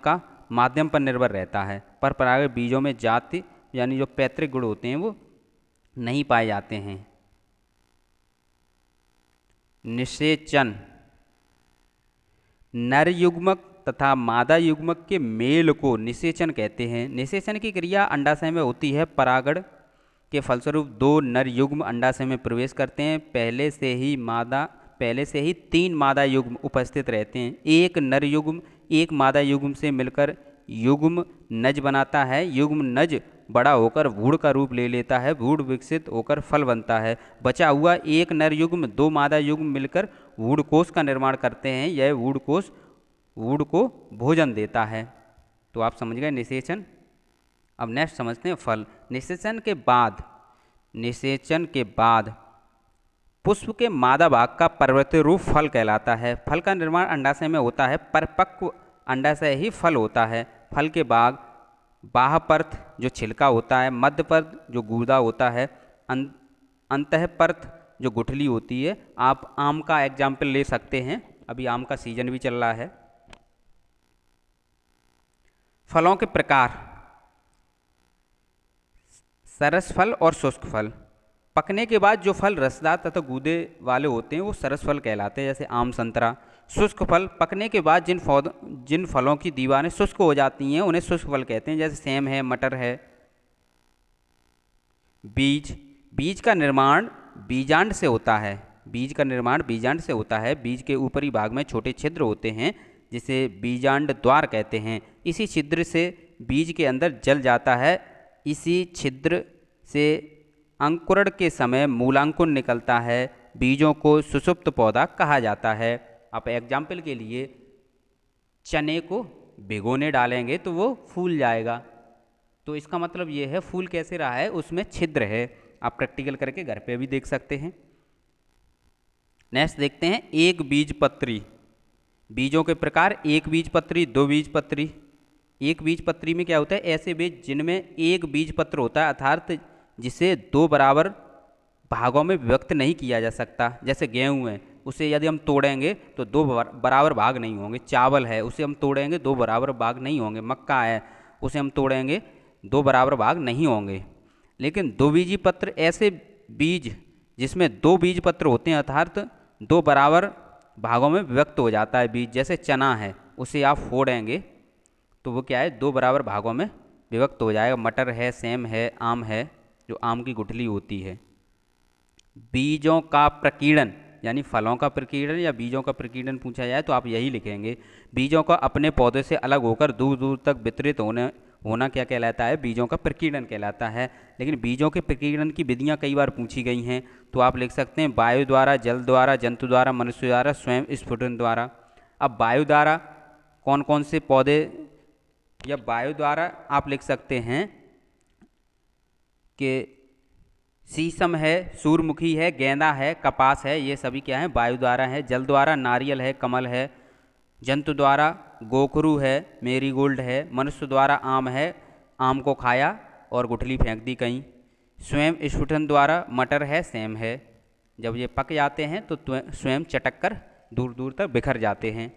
पर निर्भर रहता है। परपरागण बीजों में जाति यानी जो पैतृक गुण होते हैं वो नहीं पाए जाते हैं। निषेचन, नर युग्मक तथा मादा युग्मक के मेल को निषेचन कहते हैं। निषेचन की क्रिया अंडाशय में होती है। परागण के फलस्वरूप दो नर युग्म अंडाशय में प्रवेश करते हैं। पहले से ही 3 मादा युग्म उपस्थित रहते हैं। एक नर युग्म एक मादा युग्म से मिलकर युग्म नज बनाता है। युग्म नज बड़ा होकर भ्रूण का रूप ले लेता है। भ्रूण विकसित होकर फल बनता है। बचा हुआ एक नर युग्म 2 मादा युग्म मिलकर भ्रूणकोश का निर्माण करते हैं। यह भ्रूणकोश भ्रूण को भोजन देता है। तो आप समझ गए निषेचन। अब नेक्स्ट समझते हैं फल। निषेचन के बाद पुष्प के मादा भाग का परिवर्तित रूप फल कहलाता है। फल का निर्माण अंडाशय में होता है। परिपक्व अंडाशय ही फल होता है। फल के बाद बाह्य परत जो छिलका होता है, मध्य परत जो गूदा होता है, अंतः परत जो गुठली होती है। आप आम का एग्जाम्पल ले सकते हैं, अभी आम का सीजन भी चल रहा है। फलों के प्रकार: सरस फल और शुष्क फल। पकने के बाद जो फल रसदार तथा गूदे वाले होते हैं वो सरस फल कहलाते हैं, जैसे आम, संतरा। शुष्क फल: पकने के बाद जिन फलों की दीवारें शुष्क हो जाती हैं उन्हें शुष्क फल कहते हैं, जैसे सेम है, मटर है। बीज का निर्माण बीजांड से होता है। बीज के ऊपरी भाग में छोटे छिद्र होते हैं जिसे बीजांड द्वार कहते हैं। इसी छिद्र से बीज के अंदर जल जाता है। इसी छिद्र से अंकुरण के समय मूलांकुर निकलता है। बीजों को सुषुप्त पौधा कहा जाता है। आप एग्जाम्पल के लिए चने को भिगोने डालेंगे तो वो फूल जाएगा। तो इसका मतलब ये है फूल कैसे रहा है, उसमें छिद्र है। आप प्रैक्टिकल करके घर पे भी देख सकते हैं। नेक्स्ट देखते हैं एक बीजपत्री। बीजों के प्रकार: एक बीजपत्री, दो बीजपत्री। एक बीजपत्री में क्या होता है? ऐसे बीज जिनमें एक बीजपत्र होता है, अर्थात जिसे 2 बराबर भागों में विभक्त नहीं किया जा सकता। जैसे गेहूँ है, उसे यदि हम तोड़ेंगे तो दो बराबर भाग नहीं होंगे। चावल है, उसे हम तोड़ेंगे दो बराबर भाग नहीं होंगे। मक्का है, उसे हम तोड़ेंगे दो बराबर भाग नहीं होंगे। लेकिन द्विबीजी पत्र ऐसे बीज जिसमें दो बीज पत्र होते हैं, अर्थात दो बराबर भागों में विभक्त हो जाता है बीज। जैसे चना है, उसे आप फोड़ेंगे तो वो क्या है, दो बराबर भागों में विभक्त हो जाएगा। मटर है, सेम है, आम है, जो आम की गुठली होती है। बीजों का प्रकीर्णन यानी फलों का प्रकीर्णन या बीजों का प्रकीर्णन पूछा जाए तो आप यही लिखेंगे। बीजों का अपने पौधे से अलग होकर दूर दूर तक वितरित होना क्या कहलाता है, बीजों का प्रकीर्णन कहलाता है। लेकिन बीजों के प्रकीर्णन की विधियां कई बार पूछी गई हैं, तो आप लिख सकते हैं वायु द्वारा, जल द्वारा, जंतु द्वारा, मनुष्य द्वारा, स्वयं स्फुटन द्वारा। अब वायु द्वारा कौन कौन से पौधे, या वायु द्वारा आप लिख सकते हैं कि शीशम है, सूर्यमुखी है, गेंदा है, कपास है, ये सभी क्या है, वायु द्वारा है। जल द्वारा नारियल है, कमल है। जंतु द्वारा गोखरू है, मेरीगोल्ड है। मनुष्य द्वारा आम है, आम को खाया और गुठली फेंक दी कहीं। स्वयं स्फुटन द्वारा मटर है, सेम है। जब ये पक जाते हैं तो स्वयं चटक कर दूर दूर तक बिखर जाते हैं।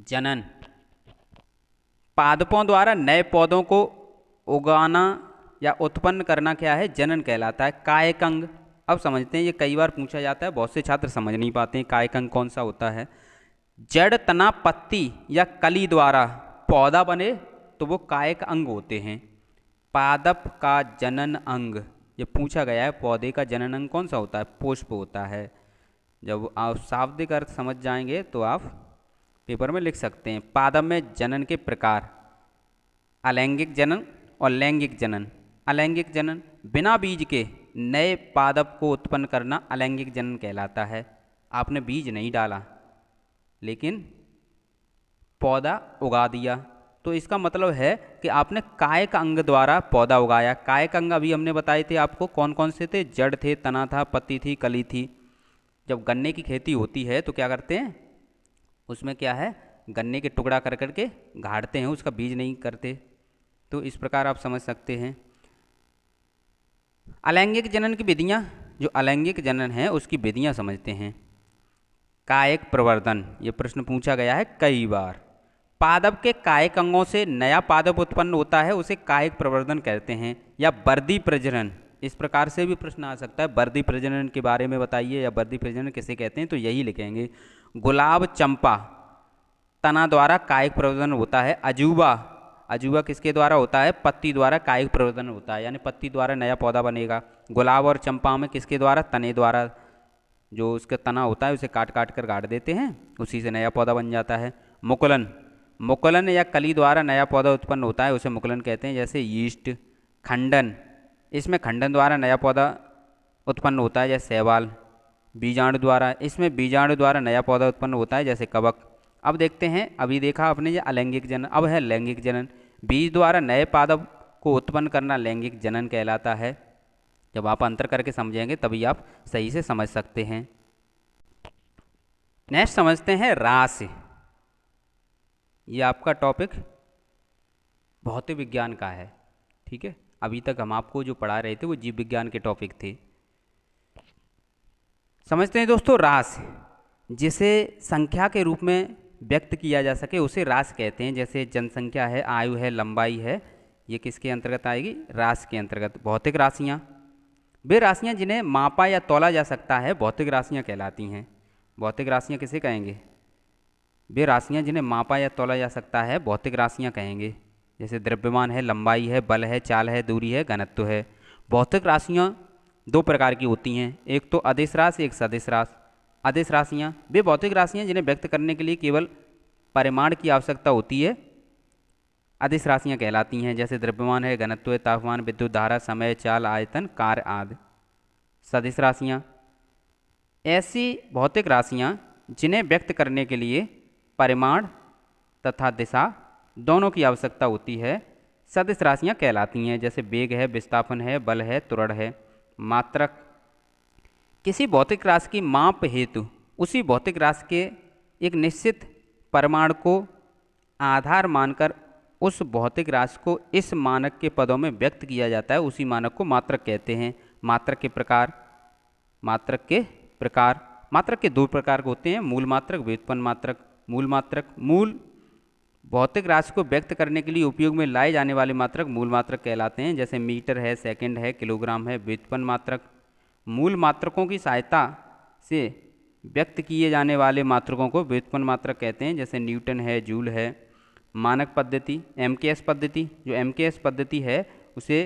जनन, पादपों द्वारा नए पौधों को उगाना या उत्पन्न करना क्या है, जनन कहलाता है। कायिक अंग, अब समझते हैं, ये कई बार पूछा जाता है, बहुत से छात्र समझ नहीं पाते हैं कायिक अंग कौन सा होता है। जड़, तना, पत्ती या कली द्वारा पौधा बने तो वो कायिक अंग होते हैं। पादप का जनन अंग, ये पूछा गया है, पौधे का जनन अंग कौन सा होता है, पुष्प होता है। जब आप शाब्दिक अर्थ समझ जाएंगे तो आप पेपर में लिख सकते हैं। पादप में जनन के प्रकार, अलैंगिक जनन और लैंगिक जनन। अलैंगिक जनन, बिना बीज के नए पादप को उत्पन्न करना अलैंगिक जनन कहलाता है। आपने बीज नहीं डाला लेकिन पौधा उगा दिया, तो इसका मतलब है कि आपने कायिक अंग द्वारा पौधा उगाया। कायिक अंग अभी हमने बताए थे आपको कौन कौन से थे, जड़ थे, तना था, पत्ती थी, कली थी। जब गन्ने की खेती होती है तो क्या करते हैं, उसमें क्या है, गन्ने के टुकड़ा कर करके गाड़ते हैं, उसका बीज नहीं करते। तो इस प्रकार आप समझ सकते हैं। अलैंगिक जनन की विधियां, जो अलैंगिक जनन है उसकी विधियां समझते हैं। कायिक प्रवर्धन, ये प्रश्न पूछा गया है कई बार। पादप के कायिक अंगों से नया पादप उत्पन्न होता है, उसे कायिक प्रवर्धन कहते हैं। या वर्दी प्रजनन, इस प्रकार से भी प्रश्न आ सकता है, वर्दी प्रजनन के बारे में बताइए, या वर्दी प्रजनन किसे कहते हैं, तो यही लिखेंगे। गुलाब, चंपा, तना द्वारा कायिक प्रवर्धन होता है। अजूबा, अजूबा किसके द्वारा होता है, पत्ती द्वारा कायिक प्रवर्धन होता है, यानी पत्ती द्वारा नया पौधा बनेगा। गुलाब और चंपा में किसके द्वारा, तने द्वारा, जो उसका तना होता है उसे काट काट कर गाड़ देते हैं, उसी से नया पौधा बन जाता है। मुकुलन, मुकुलन या कली द्वारा नया पौधा उत्पन्न होता है, उसे मुकुलन कहते हैं। जैसे यीस्ट। खंडन, इसमें खंडन द्वारा नया पौधा उत्पन्न होता है, जैसे शैवाल। बीजाणु द्वारा, इसमें बीजाणु द्वारा नया पौधा उत्पन्न होता है, जैसे कवक। अब देखते हैं, अभी देखा आपने ये अलैंगिक जनन, अब है लैंगिक जनन। बीज द्वारा नए पादप को उत्पन्न करना लैंगिक जनन कहलाता है। जब आप अंतर करके समझेंगे तभी आप सही से समझ सकते हैं। नेक्स्ट समझते हैं रास। ये आपका टॉपिक भौतिक विज्ञान का है, ठीक है। अभी तक हम आपको जो पढ़ा रहे थे वो जीव विज्ञान के टॉपिक थे। समझते हैं दोस्तों, रास, जिसे संख्या के रूप में व्यक्त किया जा सके उसे रास कहते हैं। जैसे जनसंख्या है, आयु है, लंबाई है, ये किसके अंतर्गत आएगी, रास के अंतर्गत। भौतिक राशियाँ, वे राशियाँ जिन्हें मापा या तौला जा सकता है भौतिक राशियाँ कहलाती हैं। भौतिक राशियाँ किसे कहेंगे, वे राशियाँ जिन्हें मापा या तौला जा सकता है भौतिक राशियाँ कहेंगे। जैसे द्रव्यमान है, लंबाई है, बल है, चाल है, दूरी है, घनत्व है। भौतिक राशियाँ दो प्रकार की होती हैं, एक तो अदिश राशि, एक सदिश राशि। अदिश राशियाँ वे भौतिक राशियाँ जिन्हें व्यक्त करने के लिए केवल परिमाण की आवश्यकता होती है, अदिश राशियाँ कहलाती हैं। जैसे द्रव्यमान है, घनत्व है, तापमान, विद्युत धारा, समय, चाल, आयतन, कार्य आदि। सदिश राशियाँ ऐसी भौतिक राशियाँ जिन्हें व्यक्त करने के लिए परिमाण तथा दिशा दोनों की आवश्यकता होती है, सदिश राशियाँ कहलाती हैं। जैसे वेग है, विस्थापन है, बल है, त्वरण है। मात्रक, किसी भौतिक राशि की माप हेतु उसी भौतिक राशि के एक निश्चित परिमाण को आधार मानकर उस भौतिक राशि को इस मानक के पदों में व्यक्त किया जाता है उसी मानक को मात्रक कहते हैं। मात्रक के प्रकार, मात्रक के दो प्रकार के होते हैं, मूल मात्रक, व्युत्पन्न मात्रक। मूल मात्रक, मूल भौतिक राशि को व्यक्त करने के लिए उपयोग में लाए जाने वाले मात्रक मूल मात्रक कहलाते हैं, जैसे मीटर है, सेकंड है, किलोग्राम है। व्युत्पन्न मात्रक, मूल मात्रकों की सहायता से व्यक्त किए जाने वाले मात्रकों को व्युत्पन्न मात्रक कहते हैं, जैसे न्यूटन है, जूल है। मानक पद्धति, एमकेएस पद्धति, जो एमकेएस पद्धति है उसे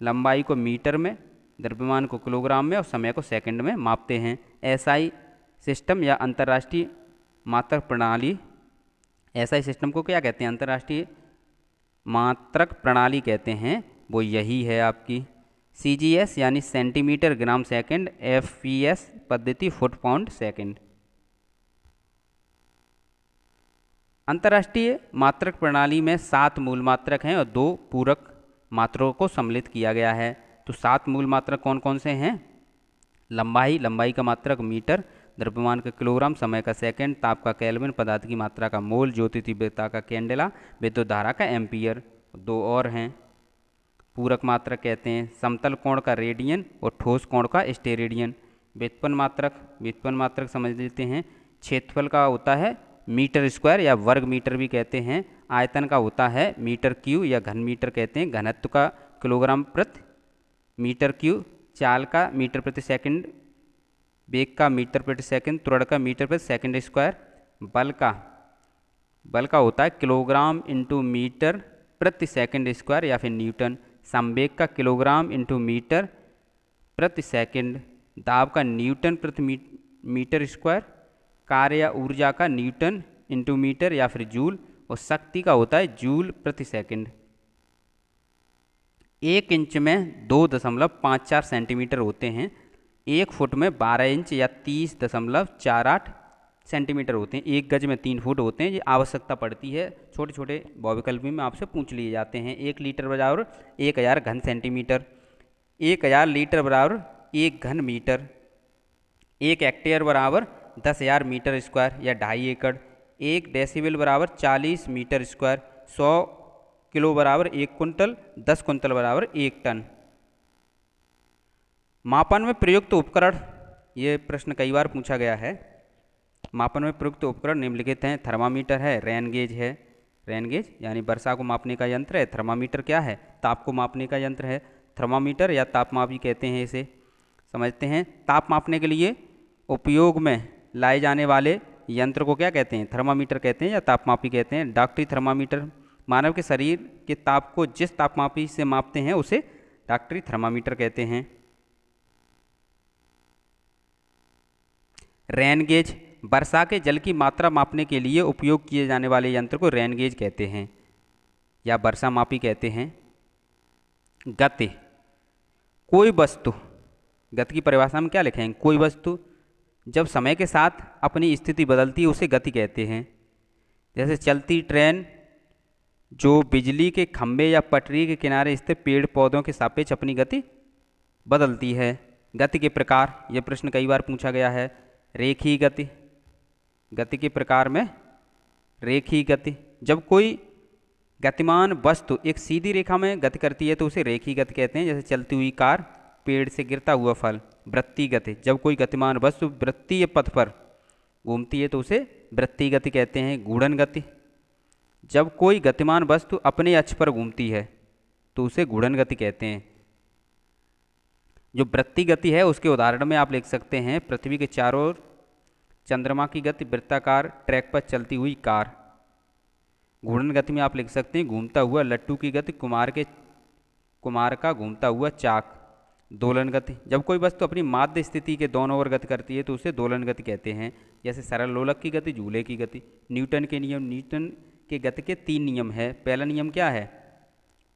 लंबाई को मीटर में, द्रव्यमान को किलोग्राम में और समय को सेकंड में मापते हैं। एसआई सिस्टम या अंतर्राष्ट्रीय मात्रक प्रणाली, एसआई सिस्टम को क्या कहते हैं? अंतर्राष्ट्रीय मात्रक प्रणाली कहते हैं, वो यही है आपकी। सीजीएस यानी सेंटीमीटर ग्राम सेकंड, एफपीएस पद्धति फुट पाउंड सेकंड। अंतर्राष्ट्रीय मात्रक प्रणाली में 7 मूल मात्रक हैं और 2 पूरक मात्रकों को सम्मिलित किया गया है। तो 7 मूल मात्रक कौन कौन से हैं? लंबाई का मात्रक मीटर, द्रव्यमान का किलोग्राम, समय का सेकंड, ताप का केल्विन, पदार्थ की मात्रा का मोल, ज्योति तीव्रता का कैंडेला, विद्युत धारा का एम्पियर। 2 और हैं पूरक मात्रक कहते हैं, समतल कोण का रेडियन और ठोस कोण का स्टेरेडियन। व्युत्पन्न मात्रक समझ लेते हैं। क्षेत्रफल का होता है मीटर स्क्वायर या वर्ग मीटर भी कहते हैं। आयतन का होता है मीटर क्यू या घन मीटर कहते हैं। घनत्व का किलोग्राम प्रति मीटर क्यू। चाल का मीटर प्रति सेकंड, वेग का मीटर प्रति सेकंड, त्वरण का मीटर प्रति सेकंड स्क्वायर। बल का होता है किलोग्राम इंटू मीटर प्रति सेकंड स्क्वायर या फिर न्यूटन। संवेग का किलोग्राम इंटू मीटर प्रति सेकंड। दाब का न्यूटन प्रति मीटर स्क्वायर। कार्य या ऊर्जा का न्यूटन इंटू मीटर या फिर जूल। और शक्ति का होता है जूल प्रति सेकंड। 1 इंच में 2.54 सेंटीमीटर होते हैं। 1 फुट में 12 इंच या 30.48 सेंटीमीटर होते हैं। 1 गज में 3 फुट होते हैं। ये आवश्यकता पड़ती है, छोटे छोटे बहुविकल्प में आपसे पूछ लिए जाते हैं। 1 लीटर बराबर 1000 घन सेंटीमीटर। 1000 लीटर बराबर 1 घन मीटर। 1 हेक्टेयर बराबर 10,000 मीटर स्क्वायर या 2.5 एकड़। 1 डेसीबल बराबर 40 मीटर स्क्वायर। 100 किलो बराबर 1 कुंटल। 10 कुंटल बराबर 1 टन। मापन में प्रयुक्त उपकरण, ये प्रश्न कई बार पूछा गया है। मापन में प्रयुक्त उपकरण निम्नलिखित हैं। थर्मामीटर है, रेन गेज है। रेन गेज यानी वर्षा को मापने का यंत्र है। थर्मामीटर क्या है? ताप को मापने का यंत्र है। थर्मामीटर या तापमापी कहते हैं इसे। समझते हैं, ताप मापने के लिए उपयोग में लाए जाने वाले यंत्र को क्या कहते हैं? थर्मामीटर कहते हैं या तापमापी कहते हैं। डॉक्टरी थर्मामीटर मानव के शरीर के ताप को जिस तापमापी से मापते हैं उसे डॉक्टरी थर्मामीटर कहते हैं। रेन गेज वर्षा के जल की मात्रा मापने के लिए उपयोग किए जाने वाले यंत्र को रेन गेज कहते हैं या वर्षा मापी कहते हैं। गति, कोई वस्तु, गति की परिभाषा में क्या लिखेंगे? कोई वस्तु जब समय के साथ अपनी स्थिति बदलती है उसे गति कहते हैं। जैसे चलती ट्रेन जो बिजली के खंभे या पटरी के किनारे स्थित पेड़ पौधों के सापेक्ष अपनी गति बदलती है। गति के प्रकार, यह प्रश्न कई बार पूछा गया है। रेखीय गति, गति के प्रकार में रेखीय गति, जब कोई गतिमान वस्तु एक सीधी रेखा में गति करती है तो उसे रेखीय गति कहते हैं। जैसे चलती हुई कार, पेड़ से गिरता हुआ फल। वृत्तीय गति, जब कोई गतिमान वस्तु वृत्तीय पथ पर घूमती है तो उसे वृत्तीय गति कहते हैं। घूर्णन गति, जब कोई गतिमान वस्तु अपने अक्ष पर घूमती है तो उसे घूर्णन गति कहते हैं। जो वृत्तीय गति है उसके उदाहरण में आप लिख सकते हैं पृथ्वी के चारों ओर चंद्रमा की गति, वृत्ताकार ट्रैक पर चलती हुई कार। घूर्णन गति में आप लिख सकते हैं घूमता हुआ लट्टू की गति, कुमार का घूमता हुआ चाक। दोलन गति, जब कोई वस्तु अपनी माध्य स्थिति के दोनों ओर गति करती है तो उसे दोलन गति कहते हैं। जैसे सरल लोलक की गति, झूले की गति। न्यूटन के नियम, न्यूटन के गति के 3 नियम है। पहला नियम क्या है?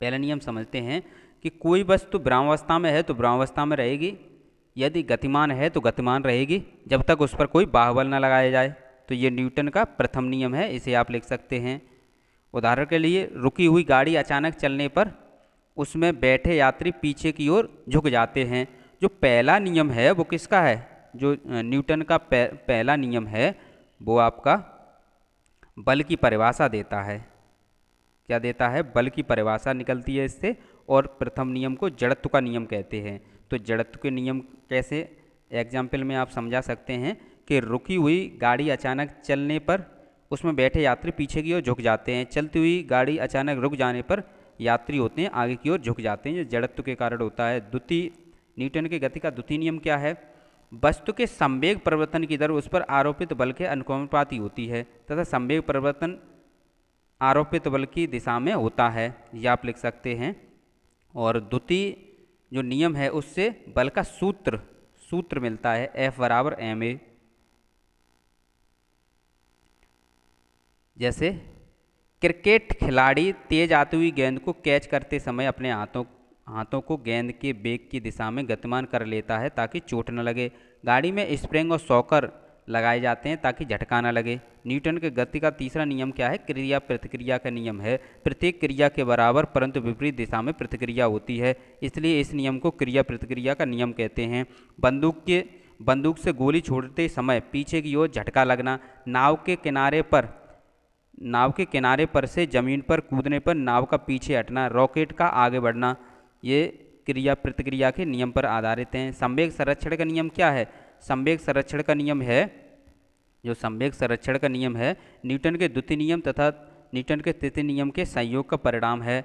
पहला नियम समझते हैं कि कोई वस्तु विरामावस्था में है तो विरामावस्था में रहेगी, यदि गतिमान है तो गतिमान रहेगी जब तक उस पर कोई बाहुबल न लगाया जाए। तो ये न्यूटन का प्रथम नियम है, इसे आप लिख सकते हैं। उदाहरण के लिए रुकी हुई गाड़ी अचानक चलने पर उसमें बैठे यात्री पीछे की ओर झुक जाते हैं। जो पहला नियम है वो किसका है? जो न्यूटन का पहला नियम है वो आपका बल की परिभाषा देता है। क्या देता है, बल की परिभाषा निकलती है इससे। और प्रथम नियम को जड़त्व का नियम कहते हैं। तो जड़त्व के नियम कैसे एग्जाम्पल में आप समझा सकते हैं कि रुकी हुई गाड़ी अचानक चलने पर उसमें बैठे यात्री पीछे की ओर झुक जाते हैं, चलती हुई गाड़ी अचानक रुक जाने पर यात्री होते हैं आगे की ओर झुक जाते हैं। ये जड़त्व के कारण होता है। द्वितीय न्यूटन की गति का द्वितीय नियम क्या है, वस्तु के संवेग परिवर्तन की दर उस पर आरोपित बल के अनुपाती होती है तथा संवेग परिवर्तन आरोपित बल की दिशा में होता है, ये आप लिख सकते हैं। और द्वितीय जो नियम है उससे बल का सूत्र मिलता है, F बराबर ma। जैसे क्रिकेट खिलाड़ी तेज आती हुई गेंद को कैच करते समय अपने हाथों को गेंद के बेग की दिशा में गतिमान कर लेता है ताकि चोट न लगे। गाड़ी में स्प्रिंग और शॉकर लगाए जाते हैं ताकि झटका न लगे। न्यूटन के गति का तीसरा नियम क्या है, क्रिया प्रतिक्रिया का नियम है। प्रत्येक क्रिया के बराबर परंतु विपरीत दिशा में प्रतिक्रिया होती है, इसलिए इस नियम को क्रिया प्रतिक्रिया का नियम कहते हैं। बंदूक से गोली छोड़ते समय पीछे की ओर झटका लगना, नाव के किनारे पर से जमीन पर कूदने पर नाव का पीछे हटना, रॉकेट का आगे बढ़ना, ये क्रिया प्रतिक्रिया के नियम पर आधारित हैं। संवेग संरक्षण का नियम क्या है, संवेग संरक्षण का नियम है, जो संवेग संरक्षण का नियम है न्यूटन के द्वितीय नियम तथा न्यूटन के तृतीय नियम के संयोग का परिणाम है।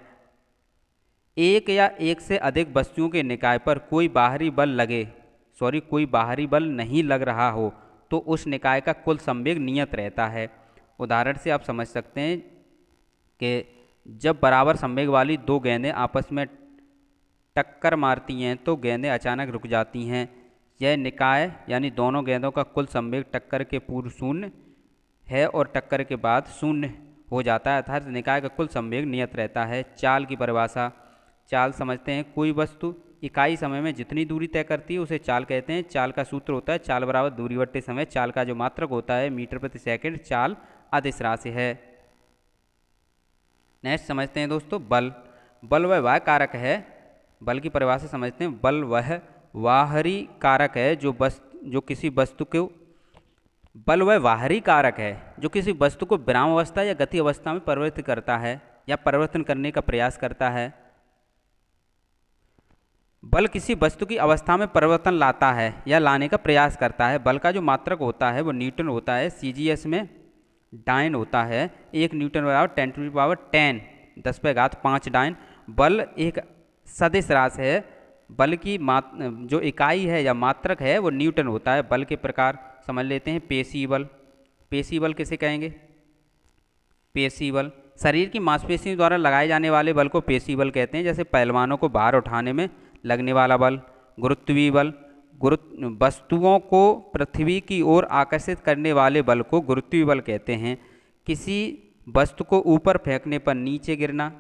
एक या एक से अधिक वस्तुओं के निकाय पर कोई बाहरी बल नहीं लग रहा हो तो उस निकाय का कुल संवेग नियत रहता है। उदाहरण से आप समझ सकते हैं कि जब बराबर संवेग वाली दो गेंदें आपस में टक्कर मारती हैं तो गेंदें अचानक रुक जाती हैं। यह निकाय यानी दोनों गेंदों का कुल संवेग टक्कर के पूर्व शून्य है और टक्कर के बाद शून्य हो जाता है, अर्थात निकाय का कुल संवेग नियत रहता है। चाल की परिभाषा, चाल समझते हैं, कोई वस्तु इकाई समय में जितनी दूरी तय करती है उसे चाल कहते हैं। चाल का सूत्र होता है चाल बराबर दूरी बट्टे समय। चाल का जो मात्रक होता है मीटर प्रति सेकंड, चाल अदिश राशि है। नेक्स्ट समझते हैं दोस्तों बल वह कारक है, बल की परिभाषा समझते हैं, बल वह बाहरी कारक है जो किसी वस्तु को विराम अवस्था या गति अवस्था में परिवर्तित करता है या परिवर्तन करने का प्रयास करता है। बल किसी वस्तु की अवस्था में परिवर्तन लाता है या लाने का प्रयास करता है। बल का जो मात्रक होता है वो न्यूटन होता है, CGS में डाइन होता है। 1 न्यूटन बराबर 10⁻10 10⁵ डाइन। बल एक सदिश राशि है, बल की जो इकाई है या मात्रक है वो न्यूटन होता है। बल के प्रकार समझ लेते हैं। पेशी बल किसे कहेंगे, पेशी बल शरीर की मांसपेशियों द्वारा लगाए जाने वाले बल को पेशी बल कहते हैं। जैसे पहलवानों को भार उठाने में लगने वाला बल। गुरुत्वीय बल, वस्तुओं को पृथ्वी की ओर आकर्षित करने वाले बल को गुरुत्वीय बल कहते हैं। किसी वस्तु को ऊपर फेंकने पर नीचे गिरना,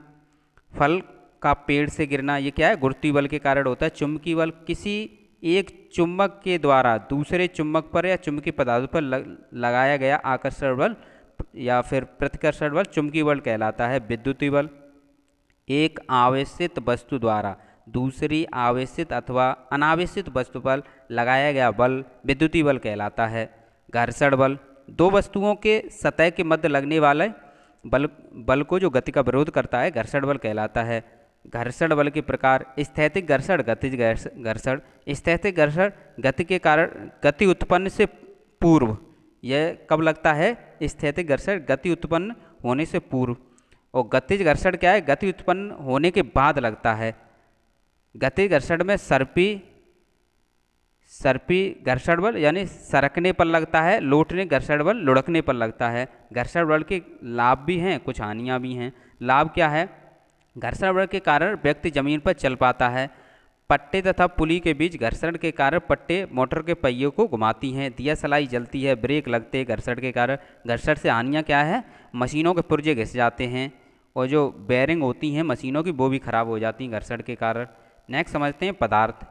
फल का पेड़ से गिरना, ये क्या है, गुरुत्वीय बल के कारण होता है। चुंबकीय बल, किसी एक चुंबक के द्वारा दूसरे चुंबक पर या चुंबकीय पदार्थ पर लगाया गया आकर्षण बल या फिर प्रतिकर्षण बल चुंबकीय बल कहलाता है। विद्युतीय बल, एक आवेशित वस्तु द्वारा दूसरी आवेशित अथवा अनावेशित वस्तु पर लगाया गया बल विद्युतीय बल कहलाता है। घर्षण बल, दो वस्तुओं के सतह के मध्य लगने वाले बल को जो गति का विरोध करता है घर्षण बल कहलाता है। घर्षण बल के प्रकार, स्थैतिक घर्षण, गतिज घर्षण। स्थैतिक घर्षण गति के कारण गति उत्पन्न से पूर्व, यह कब लगता है, स्थैतिक घर्षण गति उत्पन्न होने से पूर्व। और गतिज घर्षण क्या है, गति उत्पन्न होने के बाद लगता है। गतिज घर्षण में सर्पी घर्षण बल यानी सरकने पर लगता है, लौटने घर्षण बल लुढ़कने पर लगता है। घर्षण बल के लाभ भी हैं, कुछ हानियां भी हैं। लाभ क्या है, घर्षण बल के कारण व्यक्ति जमीन पर चल पाता है। पट्टे तथा पुली के बीच घर्षण के कारण पट्टे मोटर के पहियों को घुमाती हैं। दिया सलाई जलती है, ब्रेक लगते हैं घर्षण के कारण। घर्षण से हानियाँ क्या है, मशीनों के पुर्जे घिस जाते हैं और जो बेयरिंग होती हैं मशीनों की वो भी खराब हो जाती हैं घर्षण के कारण। नेक्स्ट समझते हैं पदार्थ।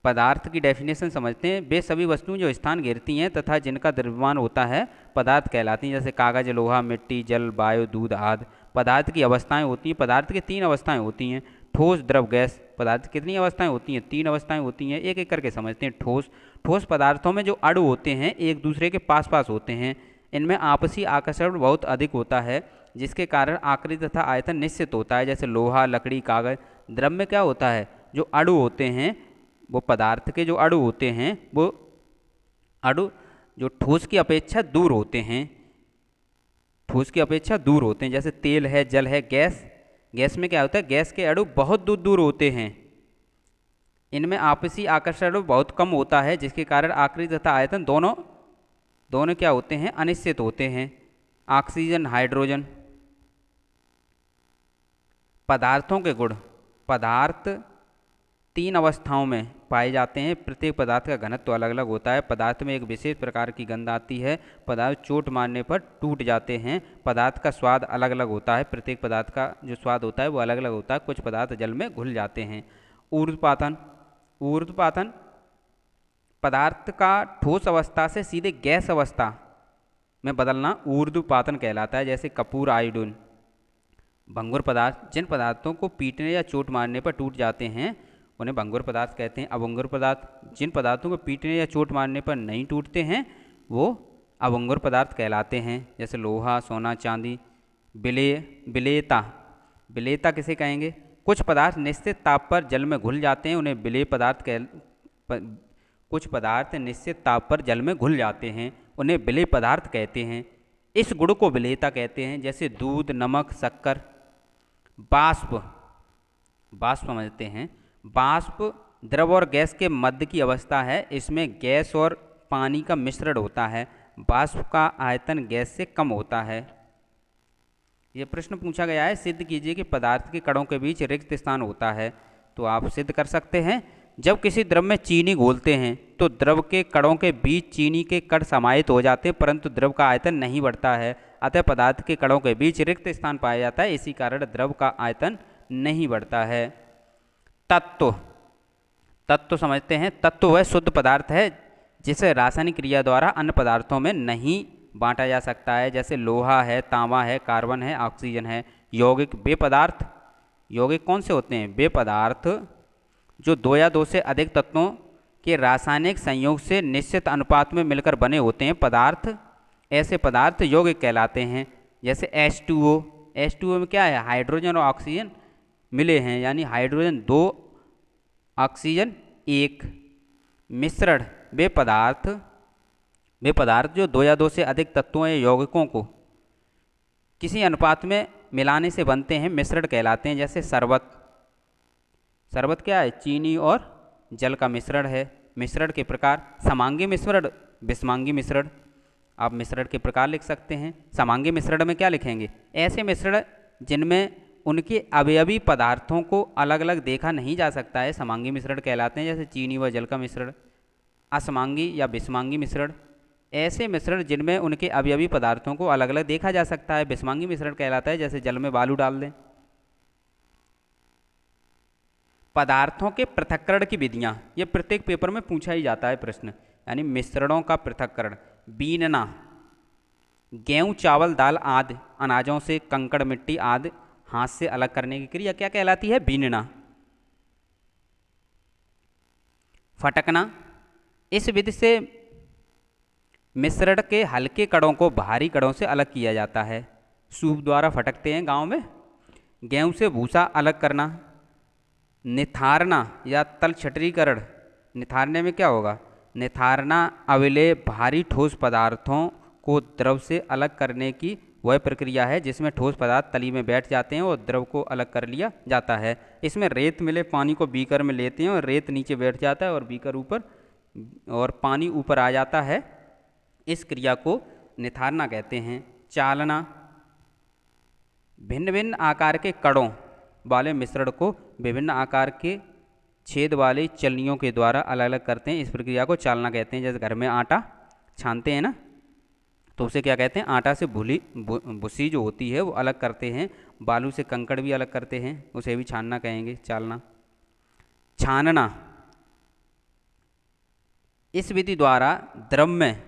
पदार्थ की डेफिनेशन समझते हैं। वे सभी वस्तुएं जो स्थान घेरती हैं तथा जिनका द्रव्यमान होता है पदार्थ कहलाती हैं। जैसे कागज, लोहा, मिट्टी, जल, वायु, दूध आदि। पदार्थ की अवस्थाएं होती हैं। पदार्थ की 3 अवस्थाएं होती हैं, ठोस, द्रव, गैस। पदार्थ की कितनी अवस्थाएं होती हैं, 3 अवस्थाएं होती हैं। एक एक करके समझते हैं। ठोस पदार्थों में जो अणु होते हैं एक दूसरे के पास पास होते हैं, इनमें आपसी आकर्षण बहुत अधिक होता है, जिसके कारण आकृति तथा आयतन निश्चित होता है। जैसे लोहा, लकड़ी, कागज। द्रव में क्या होता है, जो अणु होते हैं, वो पदार्थ के जो अणु होते हैं, वो अणु जो ठोस की अपेक्षा दूर होते हैं, ठोस की अपेक्षा दूर होते हैं। जैसे तेल है, जल है, गैस। गैस में क्या होता है, गैस के अणु बहुत दूर दूर होते हैं। इनमें आपसी आकर्षण बहुत कम होता है, जिसके कारण आकृति तथा आयतन दोनों क्या होते हैं, अनिश्चित होते हैं। Oxygen, hydrogen. पदार्थों के गुण। पदार्थ 3 अवस्थाओं में पाए जाते हैं। प्रत्येक पदार्थ का घनत्व अलग अलग होता है। पदार्थ में एक विशेष प्रकार की गंध आती है। पदार्थ चोट मारने पर टूट जाते हैं। पदार्थ का स्वाद अलग अलग होता है। प्रत्येक पदार्थ का जो स्वाद होता है वो अलग अलग होता है। कुछ पदार्थ जल में घुल जाते हैं। ऊर्ध्वपातन। ऊर्ध्वपातन पदार्थ का ठोस अवस्था से सीधे गैस अवस्था में बदलना ऊर्ध्वपातन कहलाता है। जैसे कपूर, आयोडीन। भंगुर पदार्थ। जिन पदार्थों को पीटने या चोट मारने पर टूट जाते हैं उन्हें भंगुर पदार्थ कहते हैं। अभंगुर पदार्थ। जिन पदार्थों को पीटने या चोट मारने पर नहीं टूटते हैं वो अभंगुर पदार्थ कहलाते हैं। जैसे लोहा, सोना, चांदी। विलेयता। विलेयता किसे कहेंगे, कुछ पदार्थ निश्चित ताप पर जल में घुल जाते हैं, उन्हें विलेय पदार्थ कुछ पदार्थ निश्चित ताप पर जल में घुल जाते हैं, उन्हें विलेय पदार्थ कहते हैं। इस गुण को विलेयता कहते हैं। जैसे दूध, नमक, शक्कर। बाष्प। बाष्प समझते हैं। बाष्प द्रव और गैस के मध्य की अवस्था है। इसमें गैस और पानी का मिश्रण होता है। बाष्प का आयतन गैस से कम होता है। यह प्रश्न पूछा गया है, सिद्ध कीजिए कि पदार्थ के कणों के बीच रिक्त स्थान होता है। तो आप सिद्ध कर सकते हैं। जब किसी द्रव में चीनी घोलते हैं तो द्रव के कणों के बीच चीनी के कण समाहित हो जाते हैं, परंतु द्रव का आयतन नहीं बढ़ता है। अतः पदार्थ के कणों के बीच रिक्त स्थान पाया जाता है, इसी कारण द्रव का आयतन नहीं बढ़ता है। तत्व। तत्व समझते हैं। तत्व वह शुद्ध पदार्थ है जिसे रासायनिक क्रिया द्वारा अन्य पदार्थों में नहीं बांटा जा सकता है। जैसे लोहा है, तांबा है, कार्बन है, ऑक्सीजन है। यौगिक। वे पदार्थ। यौगिक कौन से होते हैं, वे पदार्थ जो 2 या 2 से अधिक तत्वों के रासायनिक संयोग से निश्चित अनुपात में मिलकर बने होते हैं पदार्थ, ऐसे पदार्थ यौगिक कहलाते हैं। जैसे H2O। H2O में क्या है, हाइड्रोजन और ऑक्सीजन मिले हैं, यानी हाइड्रोजन 2, ऑक्सीजन 1। मिश्रण। वे पदार्थ जो 2 या 2 से अधिक तत्वों या यौगिकों को किसी अनुपात में मिलाने से बनते हैं, मिश्रण कहलाते हैं। जैसे शरबत। शरबत क्या है, चीनी और जल का मिश्रण है। मिश्रण के प्रकार। समांगी मिश्रण, विषमांगी मिश्रण। आप मिश्रण के प्रकार लिख सकते हैं। समांगी मिश्रण में क्या लिखेंगे, ऐसे मिश्रण जिनमें उनके अवयवी पदार्थों को अलग अलग देखा नहीं जा सकता है, समांगी मिश्रण कहलाते हैं। जैसे चीनी व जल का मिश्रण। असमांगी या विषमांगी मिश्रण, ऐसे मिश्रण जिनमें उनके अवयवी पदार्थों को अलग अलग देखा जा सकता है, विषमांगी मिश्रण कहलाता है। जैसे जल में बालू डाल दें। पदार्थों के पृथक्करण की विधियां, ये प्रत्येक पेपर में पूछा ही जाता है प्रश्न, यानी मिश्रणों का पृथक्करण। बीनना। गेहूं, चावल, दाल आदि अनाजों से कंकड़, मिट्टी आदि हाथ से अलग करने की क्रिया क्या कहलाती है, बीनना। फटकना। इस विधि से मिश्रण के हल्के कणों को भारी कणों से अलग किया जाता है। सूप द्वारा फटकते हैं गांव में। गेहूं से भूसा अलग करना। निथारना या तलछटरीकरण। निथारने में क्या होगा, निथारना अविलेय भारी ठोस पदार्थों को द्रव से अलग करने की वह प्रक्रिया है जिसमें ठोस पदार्थ तली में बैठ जाते हैं और द्रव को अलग कर लिया जाता है। इसमें रेत मिले पानी को बीकर में लेते हैं और रेत नीचे बैठ जाता है और बीकर ऊपर और पानी ऊपर आ जाता है। इस क्रिया को निथारना कहते हैं। चालना। भिन्न भिन्न आकार के कणों वाले मिश्रण को विभिन्न आकार के छेद वाली चलनियों के द्वारा अलग अलग करते हैं, इस प्रक्रिया को चालना कहते हैं। जैसे घर में आटा छानते हैं ना, तो उसे क्या कहते हैं, आटा से भूसी जो होती है वो अलग करते हैं। बालू से कंकड़ भी अलग करते हैं, उसे भी छानना कहेंगे, चालना। छानना। इस विधि द्वारा द्रव में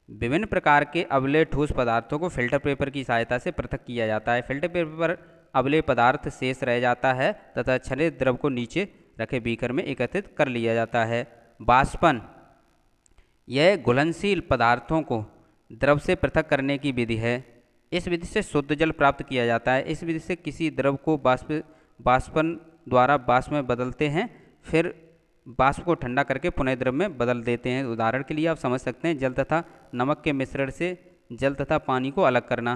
विभिन्न प्रकार के अवलेय ठोस पदार्थों को फिल्टर पेपर की सहायता से पृथक किया जाता है। फिल्टर पेपर पर अवलेय पदार्थ शेष रह जाता है तथा छलित द्रव को नीचे रखे बीकर में एकत्रित कर लिया जाता है। बाष्पन। यह घुलनशील पदार्थों को द्रव से पृथक करने की विधि है। इस विधि से शुद्ध जल प्राप्त किया जाता है। इस विधि से किसी द्रव को बाष्पन द्वारा वाष्प में बदलते हैं, फिर वाष्प को ठंडा करके पुनः द्रव में बदल देते हैं। उदाहरण के लिए आप समझ सकते हैं, जल तथा नमक के मिश्रण से जल तथा पानी को अलग करना।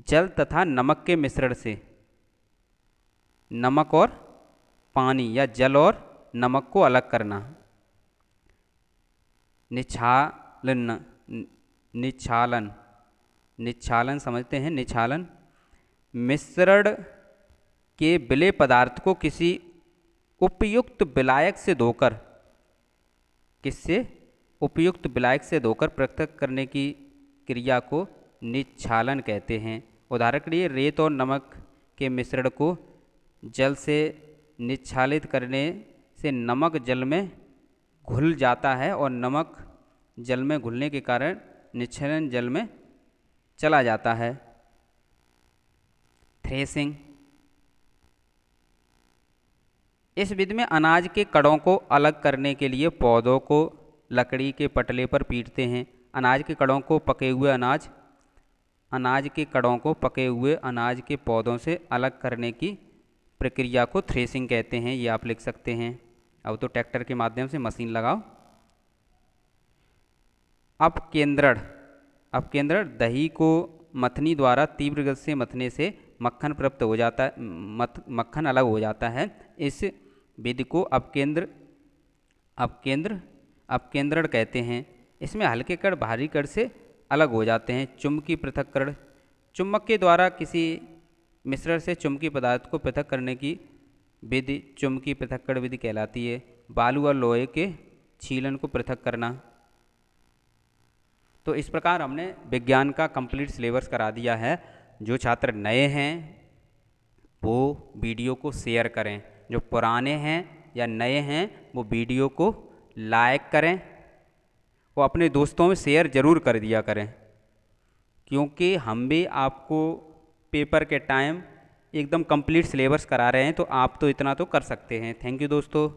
जल तथा नमक के मिश्रण से नमक और पानी या जल और नमक को अलग करना। निच्छालन, निच्छालन, निच्छालन समझते हैं। निच्छालन मिश्रण के विलेय पदार्थ को किसी उपयुक्त विलायक से धोकर, किससे? उपयुक्त विलायक से धोकर पृथक करने की क्रिया को निच्छालन कहते हैं। उदाहरण के लिए रेत और नमक के मिश्रण को जल से निच्छालित करने से नमक जल में घुल जाता है और नमक जल में घुलने के कारण निच्छलन जल में चला जाता है। थ्रेसिंग, इस विधि में अनाज के कणों को अलग करने के लिए पौधों को लकड़ी के पटले पर पीटते हैं। अनाज के कणों को पके हुए अनाज के कणों को पके हुए अनाज के पौधों से अलग करने की प्रक्रिया को थ्रेसिंग कहते हैं। ये आप लिख सकते हैं। अब तो ट्रैक्टर के माध्यम से मशीन लगाओ। अपकेंद्रण दही को मथनी द्वारा तीव्र गति से मथने से मक्खन प्राप्त हो जाता है, मक्खन अलग हो जाता है। इस विधि को अपकेंद्रण कहते हैं। इसमें हल्के कण भारी कण से अलग हो जाते हैं। चुंबकीय पृथक्करण, चुंबक के द्वारा किसी मिश्रण से चुंबकीय पदार्थ को पृथक करने की विधि चुंबकीय पृथक्करण विधि कहलाती है। बालू और लोहे के छीलन को पृथक करना। तो इस प्रकार हमने विज्ञान का कंप्लीट सिलेबस करा दिया है। जो छात्र नए हैं वो वीडियो को शेयर करें, जो पुराने हैं या नए हैं वो वीडियो को लाइक करें, वो अपने दोस्तों में शेयर ज़रूर कर दिया करें, क्योंकि हम भी आपको पेपर के टाइम एकदम कंप्लीट सिलेबस करा रहे हैं, तो आप तो इतना तो कर सकते हैं। थैंक यू दोस्तों।